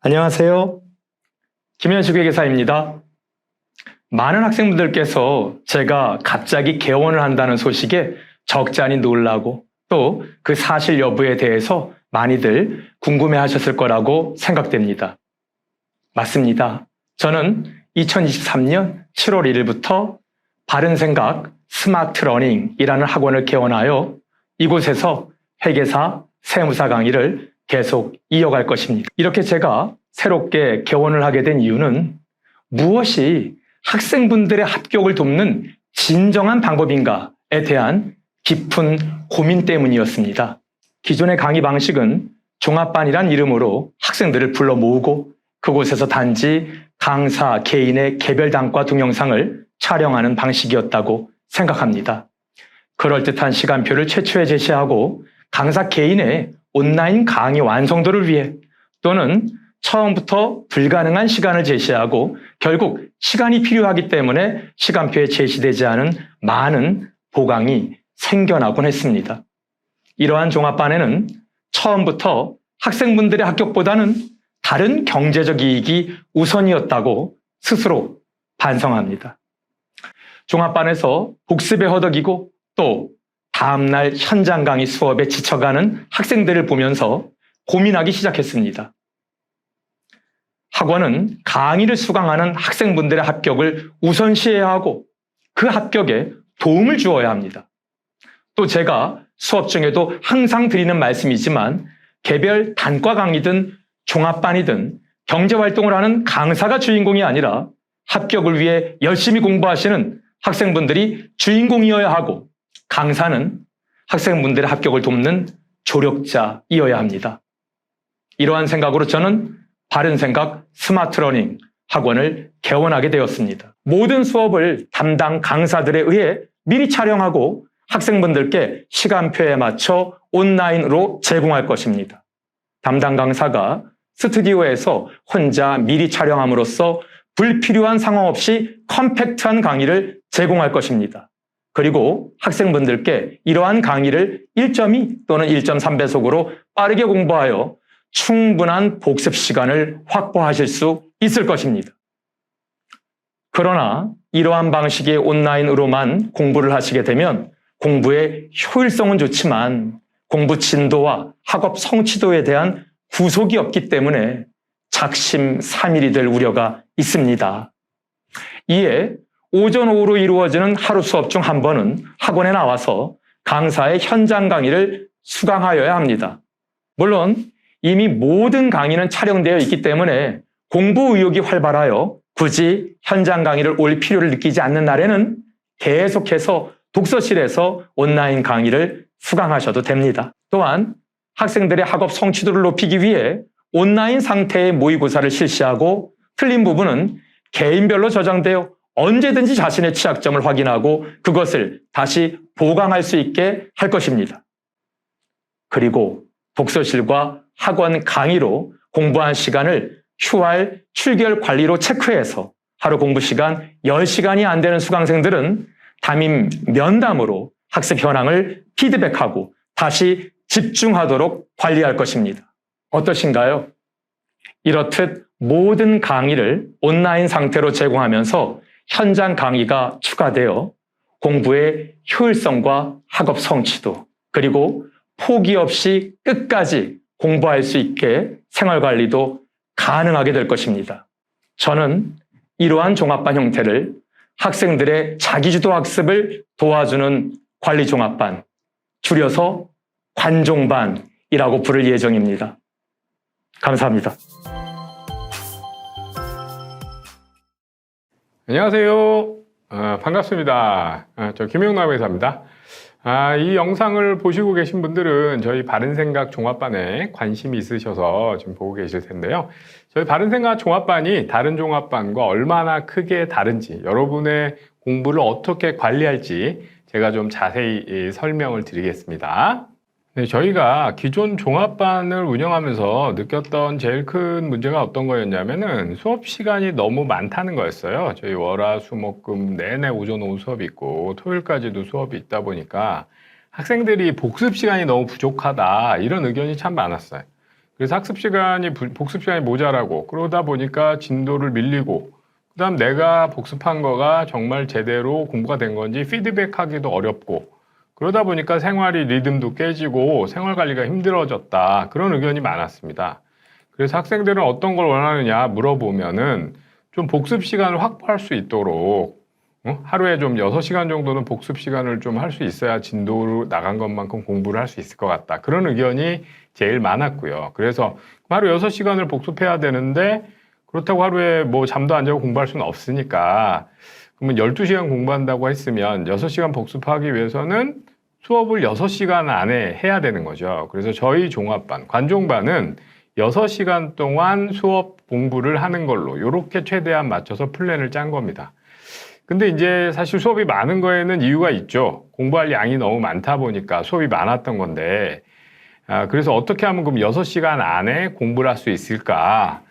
안녕하세요. 김현식 회계사입니다. 많은 학생분들께서 제가 갑자기 개원을 한다는 소식에 적잖이 놀라고 또 그 사실 여부에 대해서 많이들 궁금해 하셨을 거라고 생각됩니다. 맞습니다. 저는 2023년 7월 1일부터 바른생각 스마트러닝이라는 학원을 개원하여 이곳에서 회계사, 세무사 강의를 계속 이어갈 것입니다. 이렇게 제가 새롭게 개원을 하게 된 이유는 무엇이 학생분들의 합격을 돕는 진정한 방법인가에 대한 깊은 고민 때문이었습니다. 기존의 강의 방식은 종합반이란 이름으로 학생들을 불러 모으고 그곳에서 단지 강사 개인의 개별 단과 동영상을 촬영하는 방식이었다고 생각합니다. 그럴듯한 시간표를 최초에 제시하고 강사 개인의 온라인 강의 완성도를 위해 또는 처음부터 불가능한 시간을 제시하고 결국 시간이 필요하기 때문에 시간표에 제시되지 않은 많은 보강이 생겨나곤 했습니다. 이러한 종합반에는 처음부터 학생분들의 합격보다는 다른 경제적 이익이 우선이었다고 스스로 반성합니다. 종합반에서 복습에 허덕이고 또 다음날 현장 강의 수업에 지쳐가는 학생들을 보면서 고민하기 시작했습니다. 학원은 강의를 수강하는 학생분들의 합격을 우선시해야 하고 그 합격에 도움을 주어야 합니다. 또 제가 수업 중에도 항상 드리는 말씀이지만 개별 단과 강의든 종합반이든 경제활동을 하는 강사가 주인공이 아니라 합격을 위해 열심히 공부하시는 학생분들이 주인공이어야 하고 강사는 학생분들의 합격을 돕는 조력자이어야 합니다. 이러한 생각으로 저는 바른생각 스마트러닝 학원을 개원하게 되었습니다. 모든 수업을 담당 강사들에 의해 미리 촬영하고 학생분들께 시간표에 맞춰 온라인으로 제공할 것입니다. 담당 강사가 스튜디오에서 혼자 미리 촬영함으로써 불필요한 상황 없이 컴팩트한 강의를 제공할 것입니다. 그리고 학생분들께 이러한 강의를 1.2 또는 1.3배속으로 빠르게 공부하여 충분한 복습 시간을 확보하실 수 있을 것입니다. 그러나 이러한 방식의 온라인으로만 공부를 하시게 되면 공부의 효율성은 좋지만 공부 진도와 학업 성취도에 대한 구속이 없기 때문에 작심삼일이 될 우려가 있습니다. 이에 오전, 오후로 이루어지는 하루 수업 중 한 번은 학원에 나와서 강사의 현장 강의를 수강하여야 합니다. 물론 이미 모든 강의는 촬영되어 있기 때문에 공부 의욕이 활발하여 굳이 현장 강의를 올 필요를 느끼지 않는 날에는 계속해서 독서실에서 온라인 강의를 수강하셔도 됩니다. 또한 학생들의 학업 성취도를 높이기 위해 온라인 상태의 모의고사를 실시하고 틀린 부분은 개인별로 저장되어 언제든지 자신의 취약점을 확인하고 그것을 다시 보강할 수 있게 할 것입니다. 그리고 독서실과 학원 강의로 공부한 시간을 휴할, 출결 관리로 체크해서 하루 공부 시간 10시간이 안 되는 수강생들은 담임 면담으로 학습 현황을 피드백하고 다시 집중하도록 관리할 것입니다. 어떠신가요? 이렇듯 모든 강의를 온라인 상태로 제공하면서 현장 강의가 추가되어 공부의 효율성과 학업 성취도 그리고 포기 없이 끝까지 공부할 수 있게 생활관리도 가능하게 될 것입니다. 저는 이러한 종합반 형태를 학생들의 자기주도 학습을 도와주는 관리종합반, 줄여서 관종반이라고 부를 예정입니다. 감사합니다. 안녕하세요. 반갑습니다. 저 김용남 회사입니다. 이 영상을 보시고 계신 분들은 저희 바른생각 종합반에 관심이 있으셔서 지금 보고 계실 텐데요. 저희 바른생각 종합반이 다른 종합반과 얼마나 크게 다른지, 여러분의 공부를 어떻게 관리할지 제가 좀 자세히 설명을 드리겠습니다. 네, 저희가 기존 종합반을 운영하면서 느꼈던 제일 큰 문제가 어떤 거였냐면은 수업 시간이 너무 많다는 거였어요. 저희 월, 수, 목, 금 내내 오전, 오후 수업이 있고 토요일까지도 수업이 있다 보니까 학생들이 복습 시간이 너무 부족하다 이런 의견이 참 많았어요. 그래서 학습 시간이, 복습 시간이 모자라고, 그러다 보니까 진도를 밀리고, 그 다음 내가 복습한 거가 정말 제대로 공부가 된 건지 피드백하기도 어렵고, 그러다 보니까 생활이 리듬도 깨지고 생활 관리가 힘들어졌다. 그런 의견이 많았습니다. 그래서 학생들은 어떤 걸 원하느냐 물어보면은 좀 복습 시간을 확보할 수 있도록 하루에 좀 6시간 정도는 복습 시간을 좀 할 수 있어야 진도로 나간 것만큼 공부를 할 수 있을 것 같다. 그런 의견이 제일 많았고요. 그래서 하루 6시간을 복습해야 되는데 그렇다고 하루에 뭐 잠도 안 자고 공부할 수는 없으니까 그러면 12시간 공부한다고 했으면 6시간 복습하기 위해서는 수업을 6시간 안에 해야 되는 거죠. 그래서 저희 종합반, 관종반은 6시간 동안 수업 공부를 하는 걸로 이렇게 최대한 맞춰서 플랜을 짠 겁니다. 근데 이제 사실 수업이 많은 거에는 이유가 있죠. 공부할 양이 너무 많다 보니까 수업이 많았던 건데, 그래서 어떻게 하면 그럼 6시간 안에 공부를 할 수 있을까?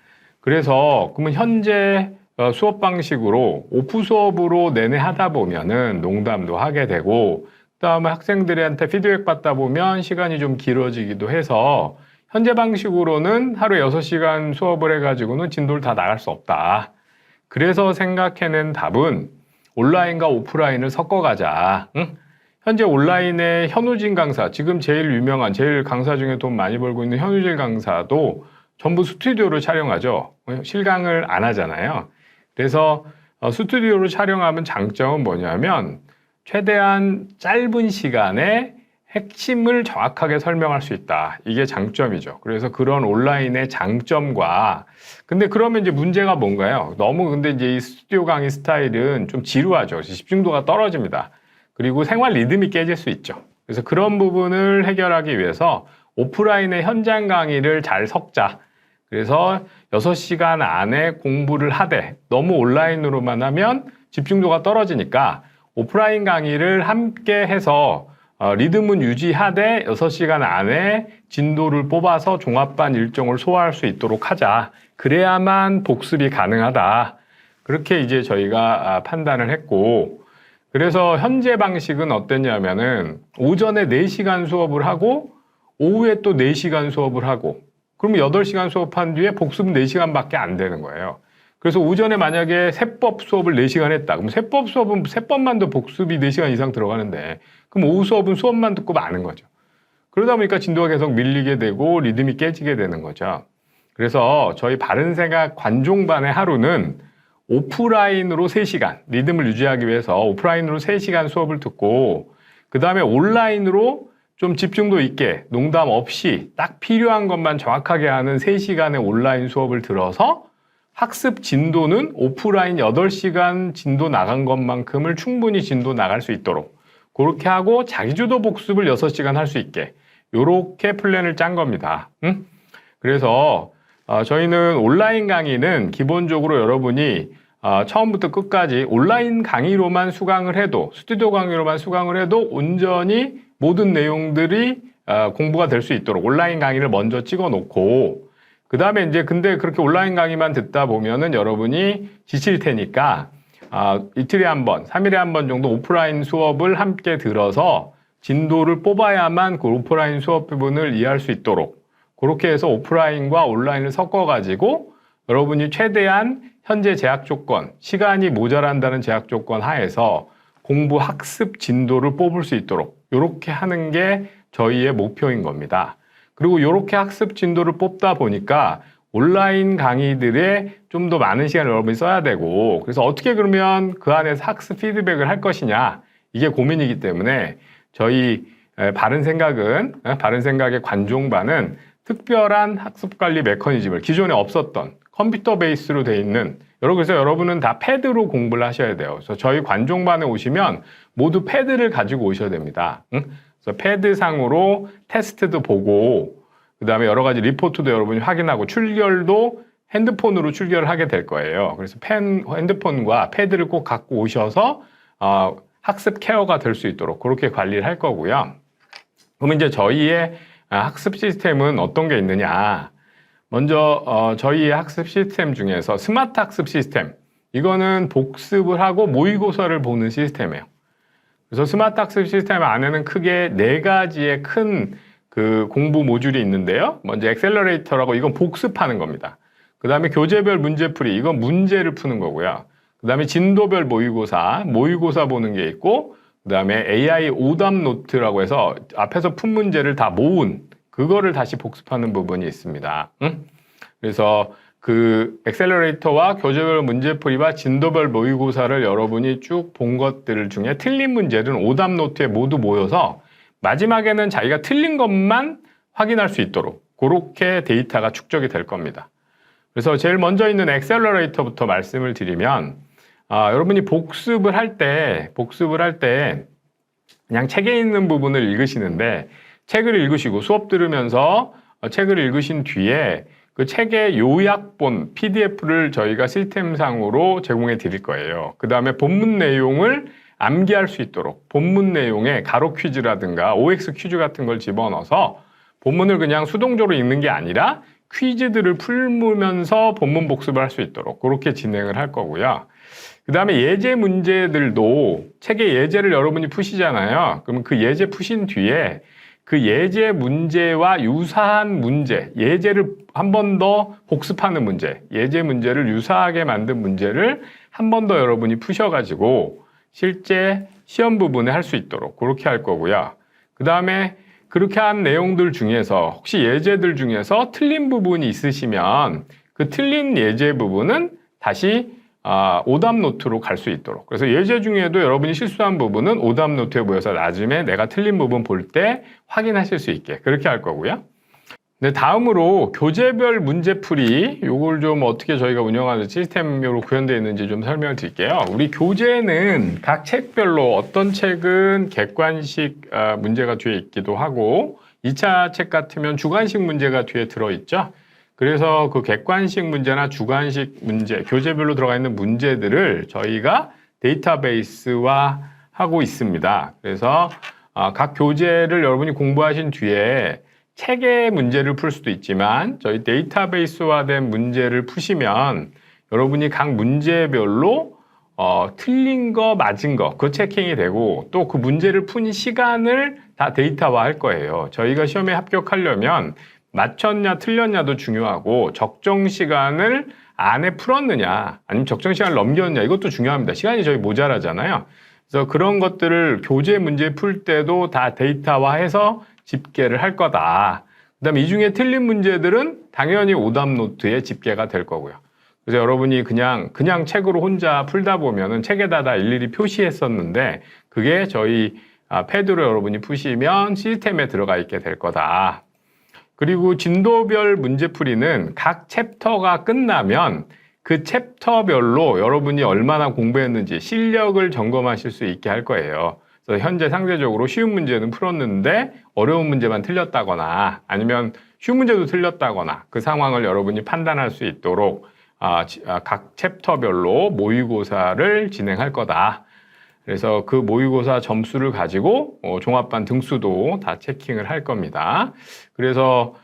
그래서 그러면 현재 수업 방식으로 오프 수업으로 내내 하다 보면은 농담도 하게 되고, 그다음에 학생들한테 피드백 받다 보면 시간이 좀 길어지기도 해서 현재 방식으로는 하루에 6시간 수업을 해가지고는 진도를 다 나갈 수 없다. 그래서 생각해낸 답은 온라인과 오프라인을 섞어가자. 응? 현재 온라인의 현우진 강사, 지금 제일 유명한, 제일 강사 중에 돈 많이 벌고 있는 현우진 강사도 전부 스튜디오로 촬영하죠. 실강을 안 하잖아요. 그래서 스튜디오로 촬영하면 장점은 뭐냐면 최대한 짧은 시간에 핵심을 정확하게 설명할 수 있다. 이게 장점이죠. 그래서 그런 온라인의 장점과 근데 그러면 이제 문제가 뭔가요? 너무 근데 이제 이 스튜디오 강의 스타일은 좀 지루하죠. 집중도가 떨어집니다. 그리고 생활 리듬이 깨질 수 있죠. 그래서 그런 부분을 해결하기 위해서 오프라인의 현장 강의를 잘 섞자. 그래서 6시간 안에 공부를 하되 너무 온라인으로만 하면 집중도가 떨어지니까 오프라인 강의를 함께 해서 리듬은 유지하되 6시간 안에 진도를 뽑아서 종합반 일정을 소화할 수 있도록 하자. 그래야만 복습이 가능하다. 그렇게 이제 저희가 판단을 했고, 그래서 현재 방식은 어땠냐면은 오전에 4시간 수업을 하고 오후에 또 4시간 수업을 하고 그러면 8시간 수업한 뒤에 복습은 4시간밖에 안 되는 거예요. 그래서 오전에 만약에 세법 수업을 4시간 했다. 그럼 세법 수업은 세법만도 복습이 4시간 이상 들어가는데 그럼 오후 수업은 수업만 듣고 마는 거죠. 그러다 보니까 진도가 계속 밀리게 되고 리듬이 깨지게 되는 거죠. 그래서 저희 바른생각 관종반의 하루는 오프라인으로 3시간, 리듬을 유지하기 위해서 오프라인으로 3시간 수업을 듣고 그 다음에 온라인으로 좀 집중도 있게 농담 없이 딱 필요한 것만 정확하게 하는 3시간의 온라인 수업을 들어서 학습 진도는 오프라인 8시간 진도 나간 것만큼을 충분히 진도 나갈 수 있도록 그렇게 하고 자기주도 복습을 6시간 할 수 있게 이렇게 플랜을 짠 겁니다. 그래서 저희는 온라인 강의는 기본적으로 여러분이 처음부터 끝까지 온라인 강의로만 수강을 해도 스튜디오 강의로만 수강을 해도 온전히 모든 내용들이 공부가 될 수 있도록 온라인 강의를 먼저 찍어 놓고 그 다음에 이제 근데 그렇게 온라인 강의만 듣다 보면은 여러분이 지칠 테니까 이틀에 한 번, 3일에 한 번 정도 오프라인 수업을 함께 들어서 진도를 뽑아야만 그 오프라인 수업 부분을 이해할 수 있도록 그렇게 해서 오프라인과 온라인을 섞어가지고 여러분이 최대한 현재 제약 조건, 시간이 모자란다는 제약 조건 하에서 공부 학습 진도를 뽑을 수 있도록 이렇게 하는 게 저희의 목표인 겁니다. 그리고 이렇게 학습 진도를 뽑다 보니까 온라인 강의들에 좀 더 많은 시간을 여러분이 써야 되고 그래서 어떻게 그러면 그 안에서 학습 피드백을 할 것이냐 이게 고민이기 때문에 저희 바른생각의 관종반은 특별한 학습관리 메커니즘을 기존에 없었던 컴퓨터 베이스로 돼 있는 그래서 여러분은 다 패드로 공부를 하셔야 돼요. 그래서 저희 관종반에 오시면 모두 패드를 가지고 오셔야 됩니다. 그래서 패드상으로 테스트도 보고 그 다음에 여러 가지 리포트도 여러분이 확인하고 출결도 핸드폰으로 출결을 하게 될 거예요. 그래서 핸드폰과 패드를 꼭 갖고 오셔서 학습 케어가 될 수 있도록 그렇게 관리를 할 거고요. 그러면 이제 저희의 학습 시스템은 어떤 게 있느냐. 먼저 저희의 학습 시스템 중에서 스마트 학습 시스템 이거는 복습을 하고 모의고사를 보는 시스템이에요. 그래서 스마트 학습 시스템 안에는 크게 4가지의 큰 그 공부 모듈이 있는데요. 먼저 엑셀러레이터라고 이건 복습하는 겁니다. 그 다음에 교재별 문제풀이, 이건 문제를 푸는 거고요. 그 다음에 진도별 모의고사 보는 게 있고, 그 다음에 AI 오답 노트라고 해서 앞에서 푼 문제를 다 모은 그거를 다시 복습하는 부분이 있습니다. 그래서 그 엑셀러레이터와 교재별 문제풀이와 진도별 모의고사를 여러분이 쭉 본 것들 중에 틀린 문제는 오답 노트에 모두 모여서 마지막에는 자기가 틀린 것만 확인할 수 있도록 그렇게 데이터가 축적이 될 겁니다. 그래서 제일 먼저 있는 엑셀러레이터부터 말씀을 드리면 여러분이 복습을 할 때 그냥 책에 있는 부분을 읽으시는데 책을 읽으시고 수업 들으면서 책을 읽으신 뒤에 그 책의 요약본 PDF를 저희가 시스템상으로 제공해 드릴 거예요. 그 다음에 본문 내용을 암기할 수 있도록 본문 내용에 가로 퀴즈라든가 OX 퀴즈 같은 걸 집어넣어서 본문을 그냥 수동적으로 읽는 게 아니라 퀴즈들을 풀면서 본문 복습을 할 수 있도록 그렇게 진행을 할 거고요. 그 다음에 예제 문제들도 책의 예제를 여러분이 푸시잖아요. 그러면 그 예제 푸신 뒤에 그 예제 문제와 유사한 문제, 예제를 한 번 더 복습하는 문제, 예제 문제를 유사하게 만든 문제를 한 번 더 여러분이 푸셔가지고 실제 시험 부분에 할 수 있도록 그렇게 할 거고요. 그 다음에 그렇게 한 내용들 중에서 혹시 예제들 중에서 틀린 부분이 있으시면 그 틀린 예제 부분은 다시 오답 노트로 갈 수 있도록. 그래서 예제 중에도 여러분이 실수한 부분은 오답 노트에 모여서 나중에 내가 틀린 부분 볼 때 확인하실 수 있게 그렇게 할 거고요. 네, 다음으로 교재별 문제풀이 요걸 좀 어떻게 저희가 운영하는 시스템으로 구현되어 있는지 좀 설명을 드릴게요. 우리 교재는 각 책별로 어떤 책은 객관식 문제가 뒤에 있기도 하고 2차 책 같으면 주관식 문제가 뒤에 들어있죠. 그래서 그 객관식 문제나 주관식 문제, 교재별로 들어가 있는 문제들을 저희가 데이터베이스화 하고 있습니다. 그래서 각 교재를 여러분이 공부하신 뒤에 책의 문제를 풀 수도 있지만 저희 데이터베이스화된 문제를 푸시면 여러분이 각 문제별로 틀린 거, 맞은 거, 그 체킹이 되고 또 그 문제를 푼 시간을 다 데이터화 할 거예요. 저희가 시험에 합격하려면 맞췄냐 틀렸냐도 중요하고 적정 시간을 안에 풀었느냐 아니면 적정 시간을 넘겼느냐 이것도 중요합니다. 시간이 저희 모자라잖아요. 그래서 그런 것들을 교재 문제 풀 때도 다 데이터화해서 집계를 할 거다. 그 다음에 이 중에 틀린 문제들은 당연히 오답 노트에 집계가 될 거고요. 그래서 여러분이 그냥 책으로 혼자 풀다 보면은 책에다 다 일일이 표시했었는데 그게 저희 패드로 여러분이 푸시면 시스템에 들어가 있게 될 거다. 그리고 진도별 문제풀이는 각 챕터가 끝나면 그 챕터별로 여러분이 얼마나 공부했는지 실력을 점검하실 수 있게 할 거예요. 그래서 현재 상대적으로 쉬운 문제는 풀었는데 어려운 문제만 틀렸다거나 아니면 쉬운 문제도 틀렸다거나 그 상황을 여러분이 판단할 수 있도록 각 챕터별로 모의고사를 진행할 거다. 그래서 그 모의고사 점수를 가지고 종합반 등수도 다 체킹을 할 겁니다. 그래서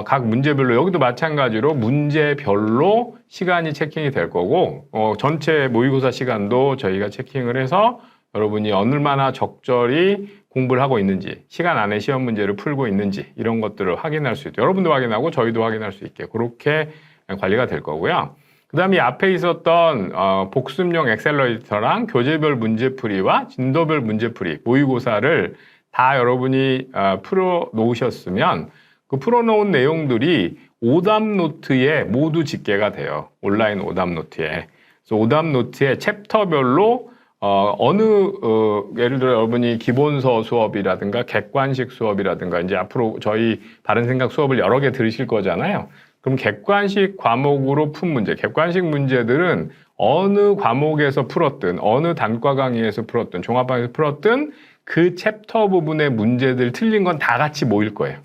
각 문제별로 여기도 마찬가지로 문제별로 시간이 체킹이 될 거고 전체 모의고사 시간도 저희가 체킹을 해서 여러분이 얼마나 적절히 공부를 하고 있는지 시간 안에 시험 문제를 풀고 있는지 이런 것들을 확인할 수 있도록 여러분도 확인하고 저희도 확인할 수 있게 그렇게 관리가 될 거고요. 그 다음에 앞에 있었던 복습용 엑셀러레이터랑 교재별 문제풀이와 진도별 문제풀이 모의고사를 다 여러분이 풀어 놓으셨으면 그 풀어 놓은 내용들이 오답 노트에 모두 집계가 돼요. 온라인 오답 노트에. 그래서 오답 노트에 챕터별로 예를 들어 여러분이 기본서 수업이라든가 객관식 수업이라든가 이제 앞으로 저희 바른생각 수업을 여러 개 들으실 거잖아요. 그럼 객관식 과목으로 푼 문제, 객관식 문제들은 어느 과목에서 풀었든 어느 단과 강의에서 풀었든 종합반에서 풀었든 그 챕터 부분의 문제들 틀린 건 다 같이 모일 거예요.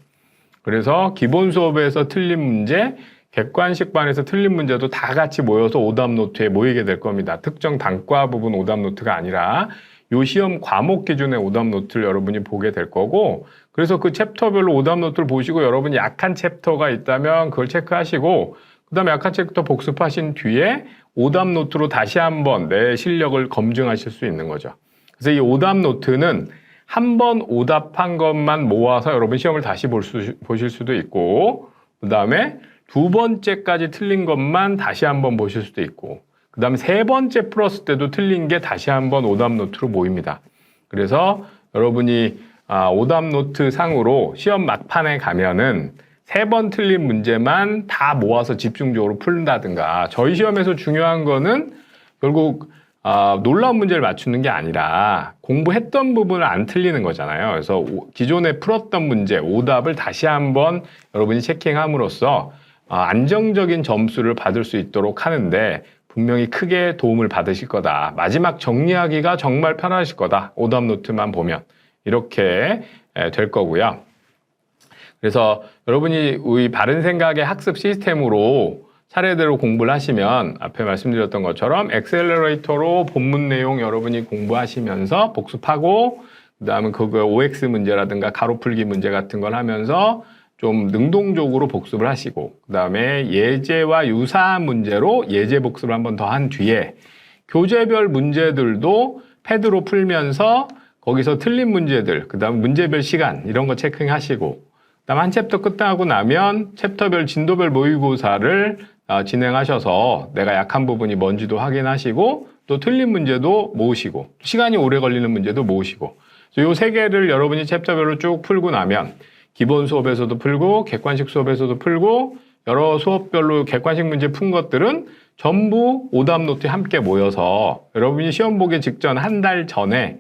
그래서 기본 수업에서 틀린 문제, 객관식 반에서 틀린 문제도 다 같이 모여서 오답 노트에 모이게 될 겁니다. 특정 단과 부분 오답 노트가 아니라 요 시험 과목 기준의 오답 노트를 여러분이 보게 될 거고 그래서 그 챕터별로 오답 노트를 보시고 여러분이 약한 챕터가 있다면 그걸 체크하시고 그 다음에 약한 챕터 복습하신 뒤에 오답 노트로 다시 한번 내 실력을 검증하실 수 있는 거죠. 그래서 이 오답 노트는 한 번 오답한 것만 모아서 여러분 시험을 다시 보실 수도 있고, 그 다음에 두 번째까지 틀린 것만 다시 한번 보실 수도 있고, 그 다음에 세 번째 풀었을 때도 틀린 게 다시 한번 오답 노트로 모입니다. 그래서 여러분이 오답 노트 상으로 시험 막판에 가면은 세 번 틀린 문제만 다 모아서 집중적으로 푼다든가, 저희 시험에서 중요한 거는 결국 놀라운 문제를 맞추는 게 아니라 공부했던 부분을 안 틀리는 거잖아요. 그래서 기존에 풀었던 문제, 오답을 다시 한번 여러분이 체킹함으로써 안정적인 점수를 받을 수 있도록 하는데 분명히 크게 도움을 받으실 거다. 마지막 정리하기가 정말 편하실 거다. 오답 노트만 보면. 이렇게 될 거고요. 그래서 여러분이 우리 바른 생각의 학습 시스템으로 차례대로 공부를 하시면 앞에 말씀드렸던 것처럼 엑셀러레이터로 본문 내용 여러분이 공부하시면서 복습하고, 그 다음에 그거 OX 문제라든가 가로풀기 문제 같은 걸 하면서 좀 능동적으로 복습을 하시고, 그 다음에 예제와 유사한 문제로 예제 복습을 한 번 더 한 뒤에 교재별 문제들도 패드로 풀면서 거기서 틀린 문제들, 그 다음 문제별 시간 이런 거 체킹하시고, 그 다음 한 챕터 끝나고 나면 챕터별 진도별 모의고사를 진행하셔서 내가 약한 부분이 뭔지도 확인하시고, 또 틀린 문제도 모으시고, 시간이 오래 걸리는 문제도 모으시고, 이 세 개를 여러분이 챕터별로 쭉 풀고 나면 기본 수업에서도 풀고 객관식 수업에서도 풀고 여러 수업별로 객관식 문제 푼 것들은 전부 오답 노트에 함께 모여서 여러분이 시험 보기 직전 한 달 전에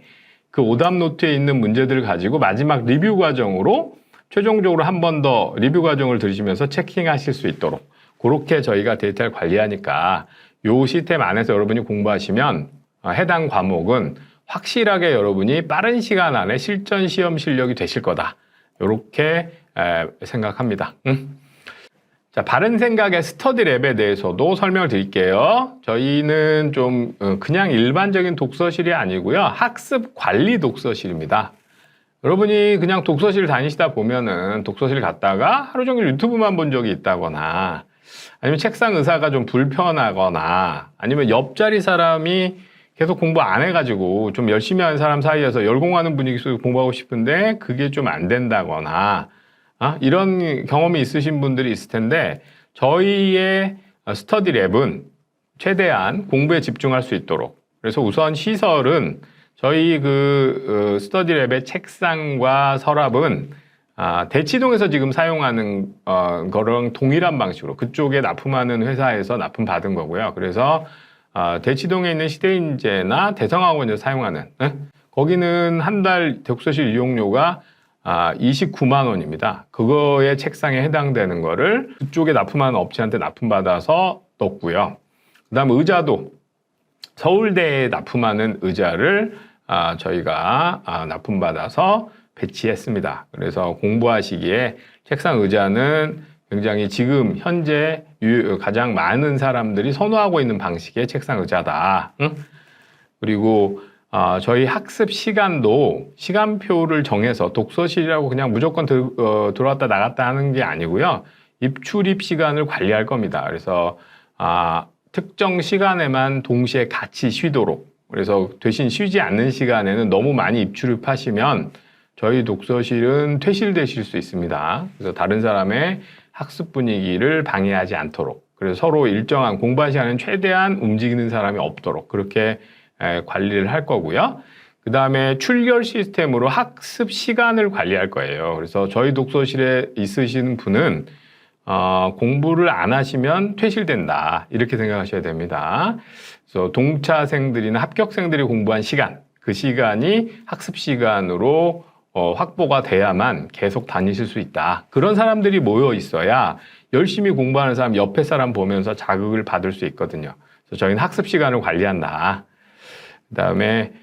그 오답 노트에 있는 문제들을 가지고 마지막 리뷰 과정으로 최종적으로 한 번 더 리뷰 과정을 들으시면서 체킹하실 수 있도록 그렇게 저희가 데이터를 관리하니까 이 시스템 안에서 여러분이 공부하시면 해당 과목은 확실하게 여러분이 빠른 시간 안에 실전 시험 실력이 되실 거다. 이렇게 생각합니다. 자, 바른 생각의 스터디 랩에 대해서도 설명을 드릴게요. 저희는 좀 그냥 일반적인 독서실이 아니고요. 학습 관리 독서실입니다. 여러분이 그냥 독서실 다니시다 보면은 독서실 갔다가 하루 종일 유튜브만 본 적이 있다거나, 아니면 책상 의사가 좀 불편하거나, 아니면 옆자리 사람이 계속 공부 안 해가지고 좀 열심히 하는 사람 사이에서 열공하는 분위기 속에서 공부하고 싶은데 그게 좀 안 된다거나, 이런 경험이 있으신 분들이 있을 텐데, 저희의 스터디 랩은 최대한 공부에 집중할 수 있도록, 그래서 우선 시설은 저희 스터디 랩의 책상과 서랍은 대치동에서 지금 사용하는 거랑 동일한 방식으로 그쪽에 납품하는 회사에서 납품 받은 거고요. 그래서 대치동에 있는 시대인재나 대성학원에서 사용하는, 거기는 한 달 독서실 이용료가 29만 원입니다. 그거의 책상에 해당되는 거를 그쪽에 납품하는 업체한테 납품받아서 넣었고요. 그 다음 의자도 서울대에 납품하는 의자를 저희가 납품받아서 배치했습니다. 그래서 공부하시기에 책상 의자는 굉장히 지금 현재 가장 많은 사람들이 선호하고 있는 방식의 책상 의자다. 그리고 저희 학습 시간도 시간표를 정해서 독서실이라고 그냥 무조건 들어왔다 나갔다 하는 게 아니고요. 입출입 시간을 관리할 겁니다. 그래서 특정 시간에만 동시에 같이 쉬도록, 그래서 대신 쉬지 않는 시간에는 너무 많이 입출입하시면 저희 독서실은 퇴실되실 수 있습니다. 그래서 다른 사람의 학습 분위기를 방해하지 않도록, 그래서 서로 일정한 공부할 시간은 최대한 움직이는 사람이 없도록 그렇게 관리를 할 거고요. 그 다음에 출결 시스템으로 학습 시간을 관리할 거예요. 그래서 저희 독서실에 있으시는 분은 공부를 안 하시면 퇴실된다, 이렇게 생각하셔야 됩니다. 그래서 동차생들이나 합격생들이 공부한 시간, 그 시간이 학습 시간으로 확보가 돼야만 계속 다니실 수 있다. 그런 사람들이 모여 있어야 열심히 공부하는 사람 옆에 사람 보면서 자극을 받을 수 있거든요. 그래서 저희는 학습 시간을 관리한다. 그 다음에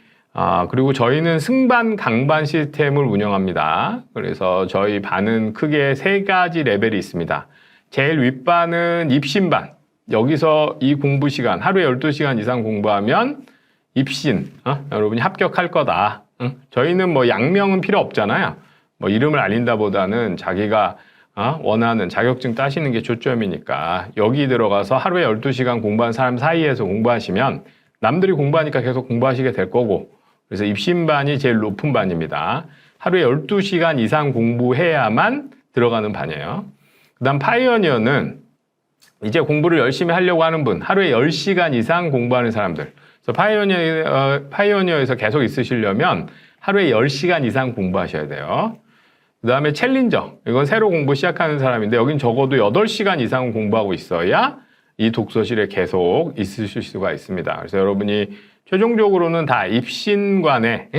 그리고 저희는 승반, 강반 시스템을 운영합니다. 그래서 저희 반은 크게 3가지 레벨이 있습니다. 제일 윗반은 입신반. 여기서 이 공부 시간, 하루에 12시간 이상 공부하면 입신, 여러분이 합격할 거다. 저희는 뭐 양명은 필요 없잖아요. 뭐 이름을 알린다 보다는 자기가 원하는 자격증 따시는 게 초점이니까 여기 들어가서 하루에 12시간 공부한 사람 사이에서 공부하시면 남들이 공부하니까 계속 공부하시게 될 거고, 그래서 입신반이 제일 높은 반입니다. 하루에 12시간 이상 공부해야만 들어가는 반이에요. 그 다음 파이오니어는 이제 공부를 열심히 하려고 하는 분, 하루에 10시간 이상 공부하는 사람들. 그래서 파이오니어에서 계속 있으시려면 하루에 10시간 이상 공부하셔야 돼요. 그 다음에 챌린저, 이건 새로 공부 시작하는 사람인데 여긴 적어도 8시간 이상 공부하고 있어야 이 독서실에 계속 있으실 수가 있습니다. 그래서 여러분이 최종적으로는 다 입신관에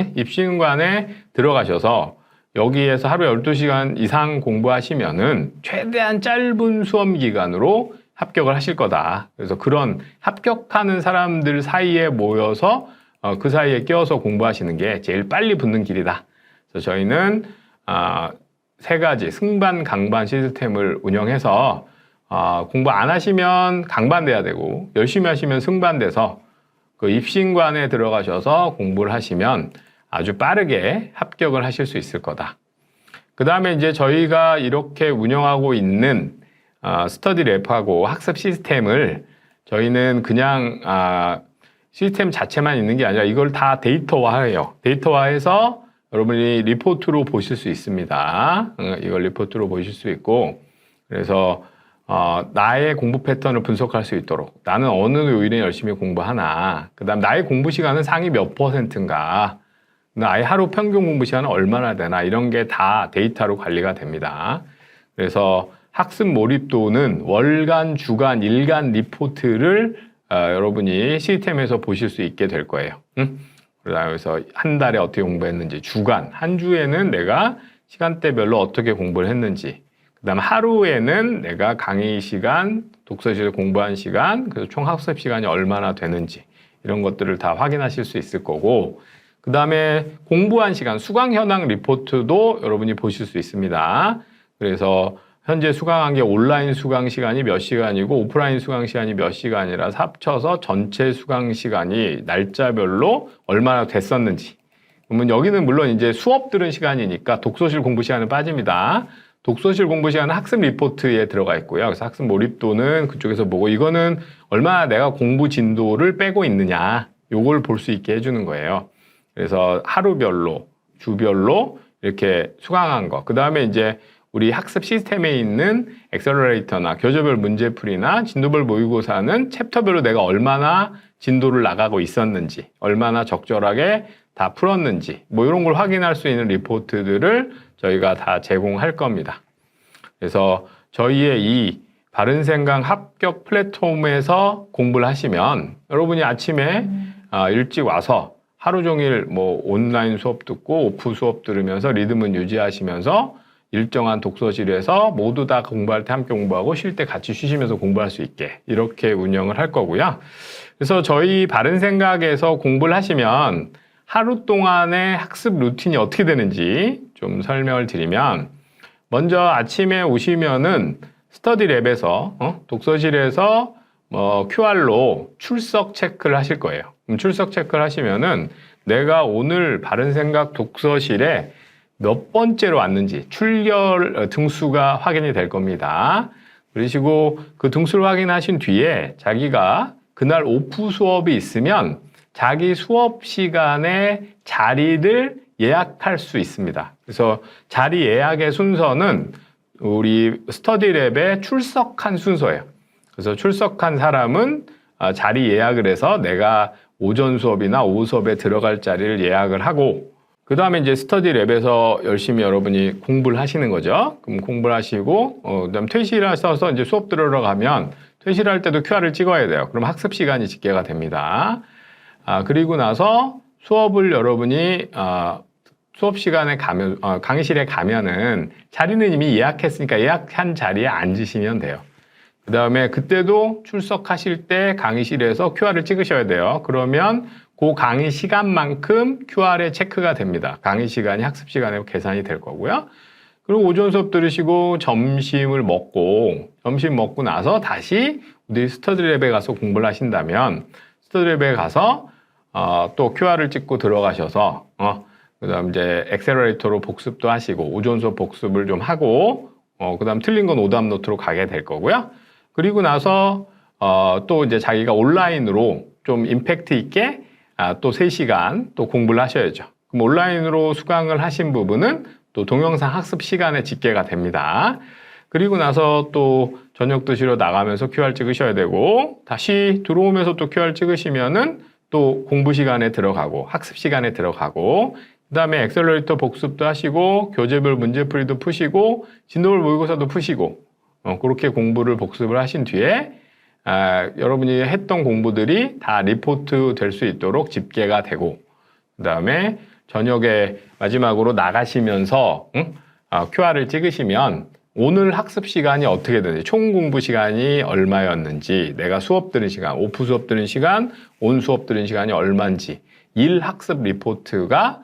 들어가셔서 여기에서 하루에 12시간 이상 공부하시면은 최대한 짧은 수험 기간으로 합격을 하실 거다. 그래서 그런 합격하는 사람들 사이에 모여서 그 사이에 껴서 공부하시는 게 제일 빨리 붙는 길이다. 그래서 저희는 3가지 승반, 강반 시스템을 운영해서 공부 안 하시면 강반돼야 되고 열심히 하시면 승반돼서 그 입신관에 들어가셔서 공부를 하시면 아주 빠르게 합격을 하실 수 있을 거다. 그 다음에 이제 저희가 이렇게 운영하고 있는 스터디 랩하고 학습 시스템을 저희는 그냥 시스템 자체만 있는 게 아니라 이걸 다 데이터화해요. 데이터화해서 여러분이 리포트로 보실 수 있습니다. 이걸 리포트로 보실 수 있고, 그래서 나의 공부 패턴을 분석할 수 있도록 나는 어느 요일에 열심히 공부하나, 그 다음 나의 공부 시간은 상위 몇 %인가, 나의 하루 평균 공부 시간은 얼마나 되나, 이런 게 다 데이터로 관리가 됩니다. 그래서 학습 몰입도는 월간, 주간, 일간 리포트를 여러분이 시스템에서 보실 수 있게 될 거예요. 그래서 한 달에 어떻게 공부했는지, 주간, 한 주에는 내가 시간대별로 어떻게 공부를 했는지, 그 다음 하루에는 내가 강의 시간, 독서실에서 공부한 시간, 그래서 총 학습 시간이 얼마나 되는지 이런 것들을 다 확인하실 수 있을 거고, 그 다음에 공부한 시간, 수강 현황 리포트도 여러분이 보실 수 있습니다. 그래서 현재 수강한 게 온라인 수강 시간이 몇 시간이고 오프라인 수강 시간이 몇 시간이라서 합쳐서 전체 수강 시간이 날짜별로 얼마나 됐었는지. 그러면 여기는 물론 이제 수업 들은 시간이니까 독서실 공부 시간은 빠집니다. 독서실 공부 시간은 학습 리포트에 들어가 있고요. 그래서 학습 몰입도는 그쪽에서 보고, 이거는 얼마나 내가 공부 진도를 빼고 있느냐, 요걸 볼 수 있게 해주는 거예요. 그래서 하루별로, 주별로 이렇게 수강한 거. 그 다음에 이제 우리 학습 시스템에 있는 엑셀러레이터나 교재별 문제풀이나 진도별 모의고사는 챕터별로 내가 얼마나 진도를 나가고 있었는지, 얼마나 적절하게 다 풀었는지, 뭐 이런 걸 확인할 수 있는 리포트들을 저희가 다 제공할 겁니다. 그래서 저희의 이 바른생각 합격 플랫폼에서 공부를 하시면 여러분이 아침에 일찍 와서 하루 종일 뭐 온라인 수업 듣고 오프 수업 들으면서 리듬은 유지하시면서 일정한 독서실에서 모두 다 공부할 때 함께 공부하고 쉴 때 같이 쉬시면서 공부할 수 있게 이렇게 운영을 할 거고요. 그래서 저희 바른생각에서 공부를 하시면 하루 동안의 학습 루틴이 어떻게 되는지 좀 설명을 드리면, 먼저 아침에 오시면은 스터디 랩에서 독서실에서 QR로 출석 체크를 하실 거예요. 그럼 출석 체크를 하시면은 내가 오늘 바른생각 독서실에 몇 번째로 왔는지 출결 등수가 확인이 될 겁니다. 그러시고 그 등수를 확인하신 뒤에 자기가 그날 오프 수업이 있으면 자기 수업 시간에 자리를 예약할 수 있습니다. 그래서 자리 예약의 순서는 우리 스터디랩에 출석한 순서예요. 그래서 출석한 사람은 자리 예약을 해서 내가 오전 수업이나 오후 수업에 들어갈 자리를 예약을 하고, 그 다음에 이제 스터디랩에서 열심히 여러분이 공부를 하시는 거죠. 그럼 공부를 하시고, 그 다음 퇴실하셔서 이제 수업 들어가면 퇴실할 때도 QR을 찍어야 돼요. 그럼 학습 시간이 집계가 됩니다. 그리고 나서 수업을 여러분이 수업 시간에 가면 강의실에 가면은 자리는 이미 예약했으니까 예약한 자리에 앉으시면 돼요. 그 다음에 그때도 출석하실 때 강의실에서 QR을 찍으셔야 돼요. 그러면 그 강의 시간만큼 QR에 체크가 됩니다. 강의 시간이 학습 시간에 계산이 될 거고요. 그리고 오전 수업 들으시고 점심 먹고 나서 다시 우리 스터디랩에 가서 공부를 하신다면 스터디랩에 가서 또 QR을 찍고 들어가셔서 그다음 이제 엑셀러레이터로 복습도 하시고 오전 수업 복습을 좀 하고 그다음 틀린 건 오답 노트로 가게 될 거고요. 그리고 나서 또 이제 자기가 온라인으로 좀 임팩트 있게 또 3시간 또 공부를 하셔야죠. 그럼 온라인으로 수강을 하신 부분은 또 동영상 학습 시간에 집계가 됩니다. 그리고 나서 또 저녁 드시러 나가면서 QR 찍으셔야 되고, 다시 들어오면서 또 QR 찍으시면은 또 공부 시간에 들어가고 학습 시간에 들어가고, 그 다음에 엑셀러레이터 복습도 하시고 교재별 문제풀이도 푸시고 진도별 모의고사도 푸시고, 그렇게 공부를 복습을 하신 뒤에 여러분이 했던 공부들이 다 리포트 될 수 있도록 집계가 되고, 그 다음에 저녁에 마지막으로 나가시면서 QR을 찍으시면 오늘 학습 시간이 어떻게 되는지, 총 공부 시간이 얼마였는지, 내가 수업 들은 시간, 오프 수업 들은 시간, 온 수업 들은 시간이 얼마인지, 일 학습 리포트가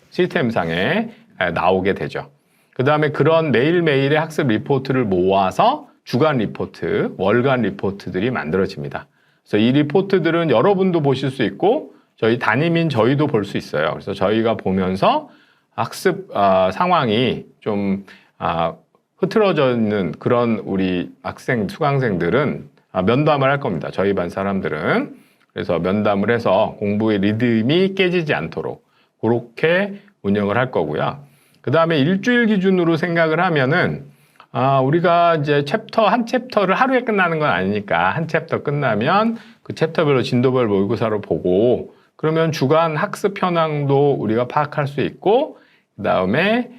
시스템상에 나오게 되죠. 그 다음에 그런 매일매일의 학습 리포트를 모아서 주간 리포트, 월간 리포트들이 만들어집니다. 그래서 이 리포트들은 여러분도 보실 수 있고 저희 담임인 저희도 볼 수 있어요. 그래서 저희가 보면서 학습 상황이 좀 흐트러져 있는 그런 우리 학생, 수강생들은 면담을 할 겁니다. 저희 반 사람들은. 그래서 면담을 해서 공부의 리듬이 깨지지 않도록 그렇게 운영을 할 거고요. 그 다음에 일주일 기준으로 생각을 하면은 우리가 이제 한 챕터를 하루에 끝나는 건 아니니까 한 챕터 끝나면 그 챕터별로 진도별 모의고사로 보고, 그러면 주간 학습 현황도 우리가 파악할 수 있고, 그 다음에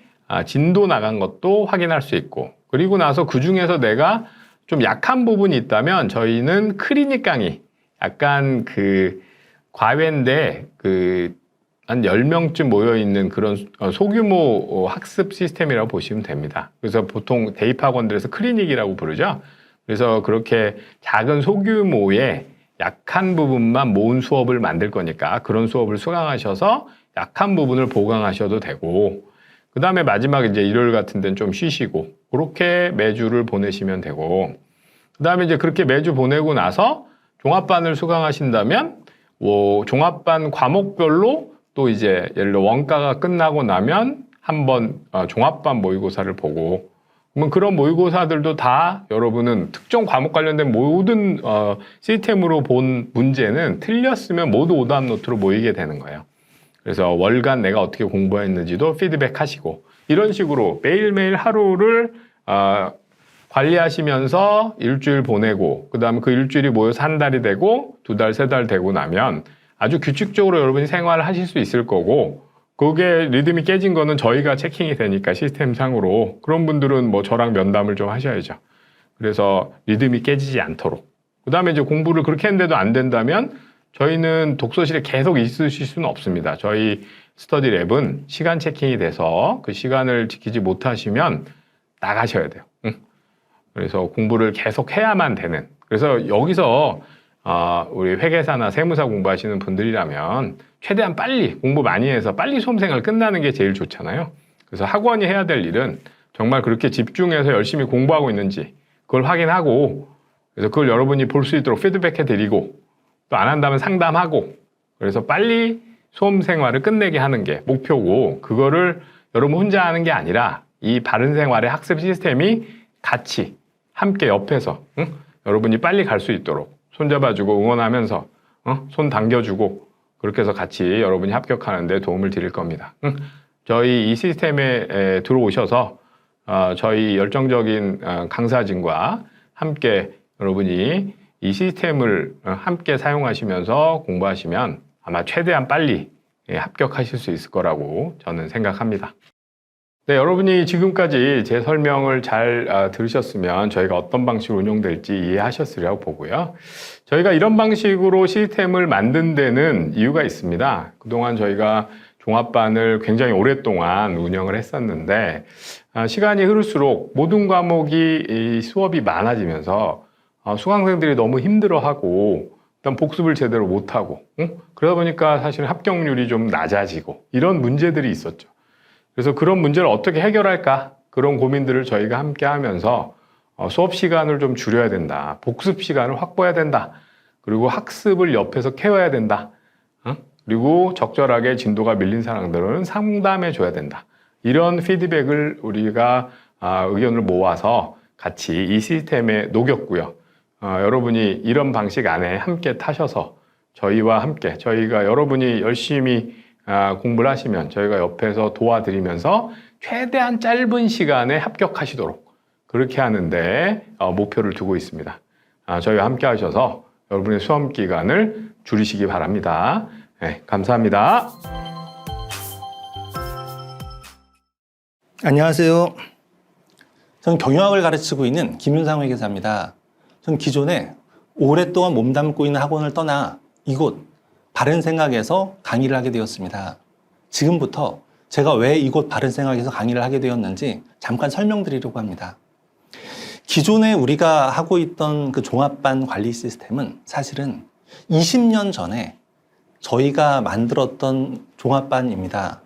진도 나간 것도 확인할 수 있고, 그리고 나서 그 중에서 내가 좀 약한 부분이 있다면 저희는 클리닉 강의, 약간 그 과외인데 한 10명쯤 모여있는 그런 소규모 학습 시스템이라고 보시면 됩니다. 그래서 보통 대입학원들에서 클리닉이라고 부르죠. 그래서 그렇게 작은 소규모의 약한 부분만 모은 수업을 만들 거니까 그런 수업을 수강하셔서 약한 부분을 보강하셔도 되고, 그 다음에 마지막 이제 일요일 같은 데는 좀 쉬시고, 그렇게 매주를 보내시면 되고, 그 다음에 이제 그렇게 매주 보내고 나서 종합반을 수강하신다면, 종합반 과목별로 또 이제 예를 들어 원가가 끝나고 나면 한번 종합반 모의고사를 보고, 그러면 그런 모의고사들도 다 여러분은 특정 과목 관련된 모든 시스템으로 본 문제는 틀렸으면 모두 오답 노트로 모이게 되는 거예요. 그래서 월간 내가 어떻게 공부했는지도 피드백 하시고, 이런 식으로 매일매일 하루를 관리하시면서 일주일 보내고, 그 다음에 그 일주일이 모여서 한 달이 되고 2달, 3달 되고 나면 아주 규칙적으로 여러분이 생활을 하실 수 있을 거고, 그게 리듬이 깨진 거는 저희가 체킹이 되니까 시스템상으로, 그런 분들은 뭐 저랑 면담을 좀 하셔야죠. 그래서 리듬이 깨지지 않도록. 그 다음에 이제 공부를 그렇게 했는데도 안 된다면 저희는 독서실에 계속 있으실 수는 없습니다. 저희 스터디 랩은 시간 체킹이 돼서 그 시간을 지키지 못하시면 나가셔야 돼요. 그래서 공부를 계속 해야만 되는. 그래서 여기서 우리 회계사나 세무사 공부하시는 분들이라면 최대한 빨리 공부 많이 해서 빨리 수험생활 끝나는 게 제일 좋잖아요. 그래서 학원이 해야 될 일은 정말 그렇게 집중해서 열심히 공부하고 있는지 그걸 확인하고, 그래서 그걸 여러분이 볼 수 있도록 피드백해 드리고, 또 안 한다면 상담하고, 그래서 빨리 수험생활을 끝내게 하는 게 목표고, 그거를 여러분 혼자 하는 게 아니라 이 바른생활의 학습 시스템이 같이 함께 옆에서 여러분이 빨리 갈 수 있도록 손잡아주고 응원하면서 손 당겨주고, 그렇게 해서 같이 여러분이 합격하는 데 도움을 드릴 겁니다. 저희 이 시스템에 들어오셔서 저희 열정적인 강사진과 함께 여러분이 이 시스템을 함께 사용하시면서 공부하시면 아마 최대한 빨리 합격하실 수 있을 거라고 저는 생각합니다. 네, 여러분이 지금까지 제 설명을 잘 들으셨으면 저희가 어떤 방식으로 운영될지 이해하셨으리라고 보고요. 저희가 이런 방식으로 시스템을 만든 데는 이유가 있습니다. 그동안 저희가 종합반을 굉장히 오랫동안 운영을 했었는데, 시간이 흐를수록 모든 과목이 수업이 많아지면서 수강생들이 너무 힘들어하고, 일단 복습을 제대로 못하고, 그러다 보니까 사실 합격률이 좀 낮아지고, 이런 문제들이 있었죠. 그래서 그런 문제를 어떻게 해결할까? 그런 고민들을 저희가 함께 하면서 수업 시간을 좀 줄여야 된다. 복습 시간을 확보해야 된다. 그리고 학습을 옆에서 케어해야 된다. 그리고 적절하게 진도가 밀린 사람들은 상담해 줘야 된다. 이런 피드백을 우리가 의견을 모아서 같이 이 시스템에 녹였고요. 여러분이 이런 방식 안에 함께 타셔서 저희와 함께 저희가 여러분이 열심히 공부를 하시면 저희가 옆에서 도와드리면서 최대한 짧은 시간에 합격하시도록 그렇게 하는데 목표를 두고 있습니다. 저희와 함께 하셔서 여러분의 수험 기간을 줄이시기 바랍니다. 네, 감사합니다. 안녕하세요. 저는 경영학을 가르치고 있는 김윤상 회계사입니다. 저는 기존에 오랫동안 몸담고 있는 학원을 떠나 이곳 바른생각에서 강의를 하게 되었습니다. 지금부터 제가 왜 이곳 바른생각에서 강의를 하게 되었는지 잠깐 설명드리려고 합니다. 기존에 우리가 하고 있던 그 종합반 관리 시스템은 사실은 20년 전에 저희가 만들었던 종합반입니다.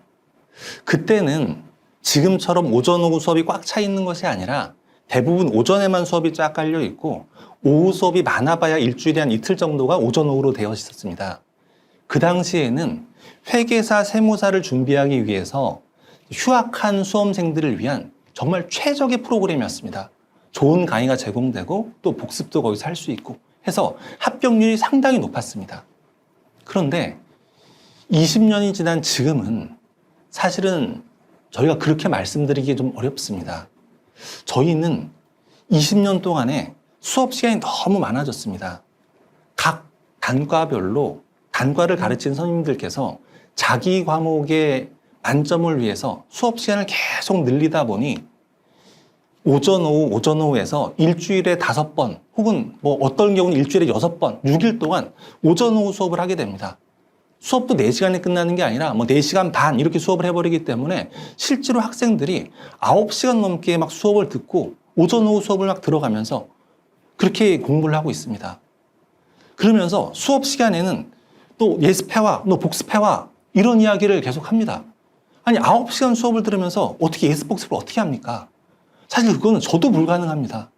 그때는 지금처럼 오전, 오후 수업이 꽉 차 있는 것이 아니라 대부분 오전에만 수업이 쫙 깔려 있고 오후 수업이 많아봐야 일주일에 한 이틀 정도가 오전, 오후로 되어 있었습니다. 그 당시에는 회계사, 세무사를 준비하기 위해서 휴학한 수험생들을 위한 정말 최적의 프로그램이었습니다. 좋은 강의가 제공되고 또 복습도 거기서 할 수 있고 해서 합격률이 상당히 높았습니다. 그런데 20년이 지난 지금은 사실은 저희가 그렇게 말씀드리기 좀 어렵습니다. 저희는 20년 동안에 수업 시간이 너무 많아졌습니다. 각 단과별로 단과를 가르친 선생님들께서 자기 과목의 만점을 위해서 수업 시간을 계속 늘리다 보니 오전, 오후에서 일주일에 5번 혹은 뭐 어떤 경우는 일주일에 6번, 6일 동안 오전, 오후 수업을 하게 됩니다. 수업도 4시간에 끝나는 게 아니라 뭐 4시간 반 이렇게 수업을 해버리기 때문에 실제로 학생들이 9시간 넘게 막 수업을 듣고 오전, 오후 수업을 막 들어가면서 그렇게 공부를 하고 있습니다. 그러면서 수업 시간에는 또 예습해와, 너 복습해와 이런 이야기를 계속 합니다. 아니 9시간 수업을 들으면서 어떻게 예습 복습을 어떻게 합니까? 사실 그거는 저도 불가능합니다.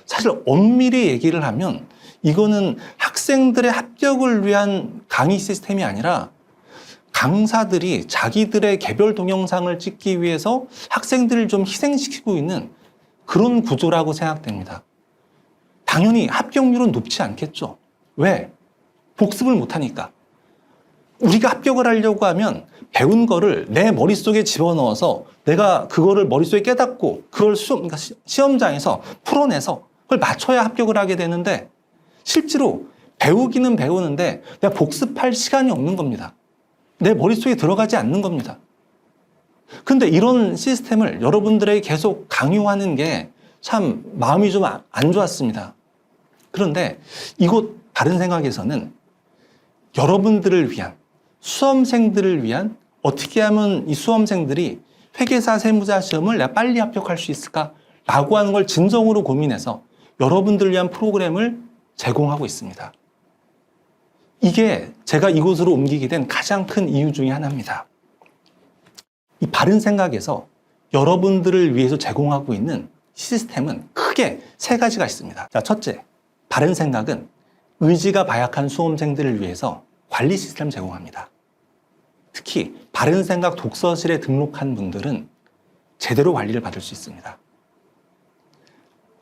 사실 엄밀히 얘기를 하면 이거는 학생들의 합격을 위한 강의 시스템이 아니라 강사들이 자기들의 개별 동영상을 찍기 위해서 학생들을 좀 희생시키고 있는 그런 구조라고 생각됩니다. 당연히 합격률은 높지 않겠죠. 왜? 복습을 못하니까. 우리가 합격을 하려고 하면 배운 거를 내 머릿속에 집어넣어서 내가 그거를 머릿속에 깨닫고 그걸 그러니까 시험장에서 풀어내서 그걸 맞춰야 합격을 하게 되는데 실제로 배우기는 배우는데 내가 복습할 시간이 없는 겁니다. 내 머릿속에 들어가지 않는 겁니다. 근데 이런 시스템을 여러분들에게 계속 강요하는 게 참 마음이 좀 안 좋았습니다. 그런데 이곳 바른생각에서는 여러분들을 위한 수험생들을 위한 어떻게 하면 이 수험생들이 회계사 세무사 시험을 내가 빨리 합격할 수 있을까? 라고 하는 걸 진정으로 고민해서 여러분들을 위한 프로그램을 제공하고 있습니다. 이게 제가 이곳으로 옮기게 된 가장 큰 이유 중에 하나입니다. 이 바른생각에서 여러분들을 위해서 제공하고 있는 시스템은 크게 3가지가 있습니다. 자, 첫째, 바른생각은 의지가 바약한 수험생들을 위해서 관리 시스템을 제공합니다. 특히 바른생각 독서실에 등록한 분들은 제대로 관리를 받을 수 있습니다.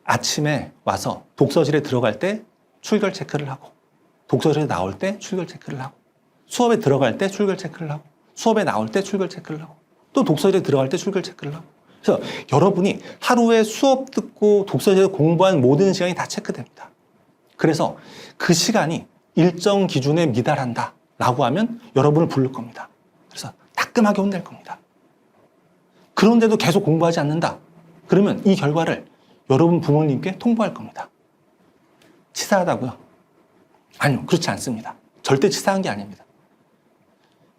아침에 와서 독서실에 들어갈 때 출결 체크를 하고 독서실에 나올 때 출결 체크를 하고 수업에 들어갈 때 출결 체크를 하고 수업에 나올 때 출결 체크를 하고 또 독서실에 들어갈 때 출결 체크를 하고 그래서 여러분이 하루에 수업 듣고 독서실에서 공부한 모든 시간이 다 체크됩니다. 그래서 그 시간이 일정 기준에 미달한다 라고 하면 여러분을 부를 겁니다. 그래서 따끔하게 혼낼 겁니다. 그런데도 계속 공부하지 않는다. 그러면 이 결과를 여러분 부모님께 통보할 겁니다. 치사하다고요? 아니요, 그렇지 않습니다. 절대 치사한 게 아닙니다.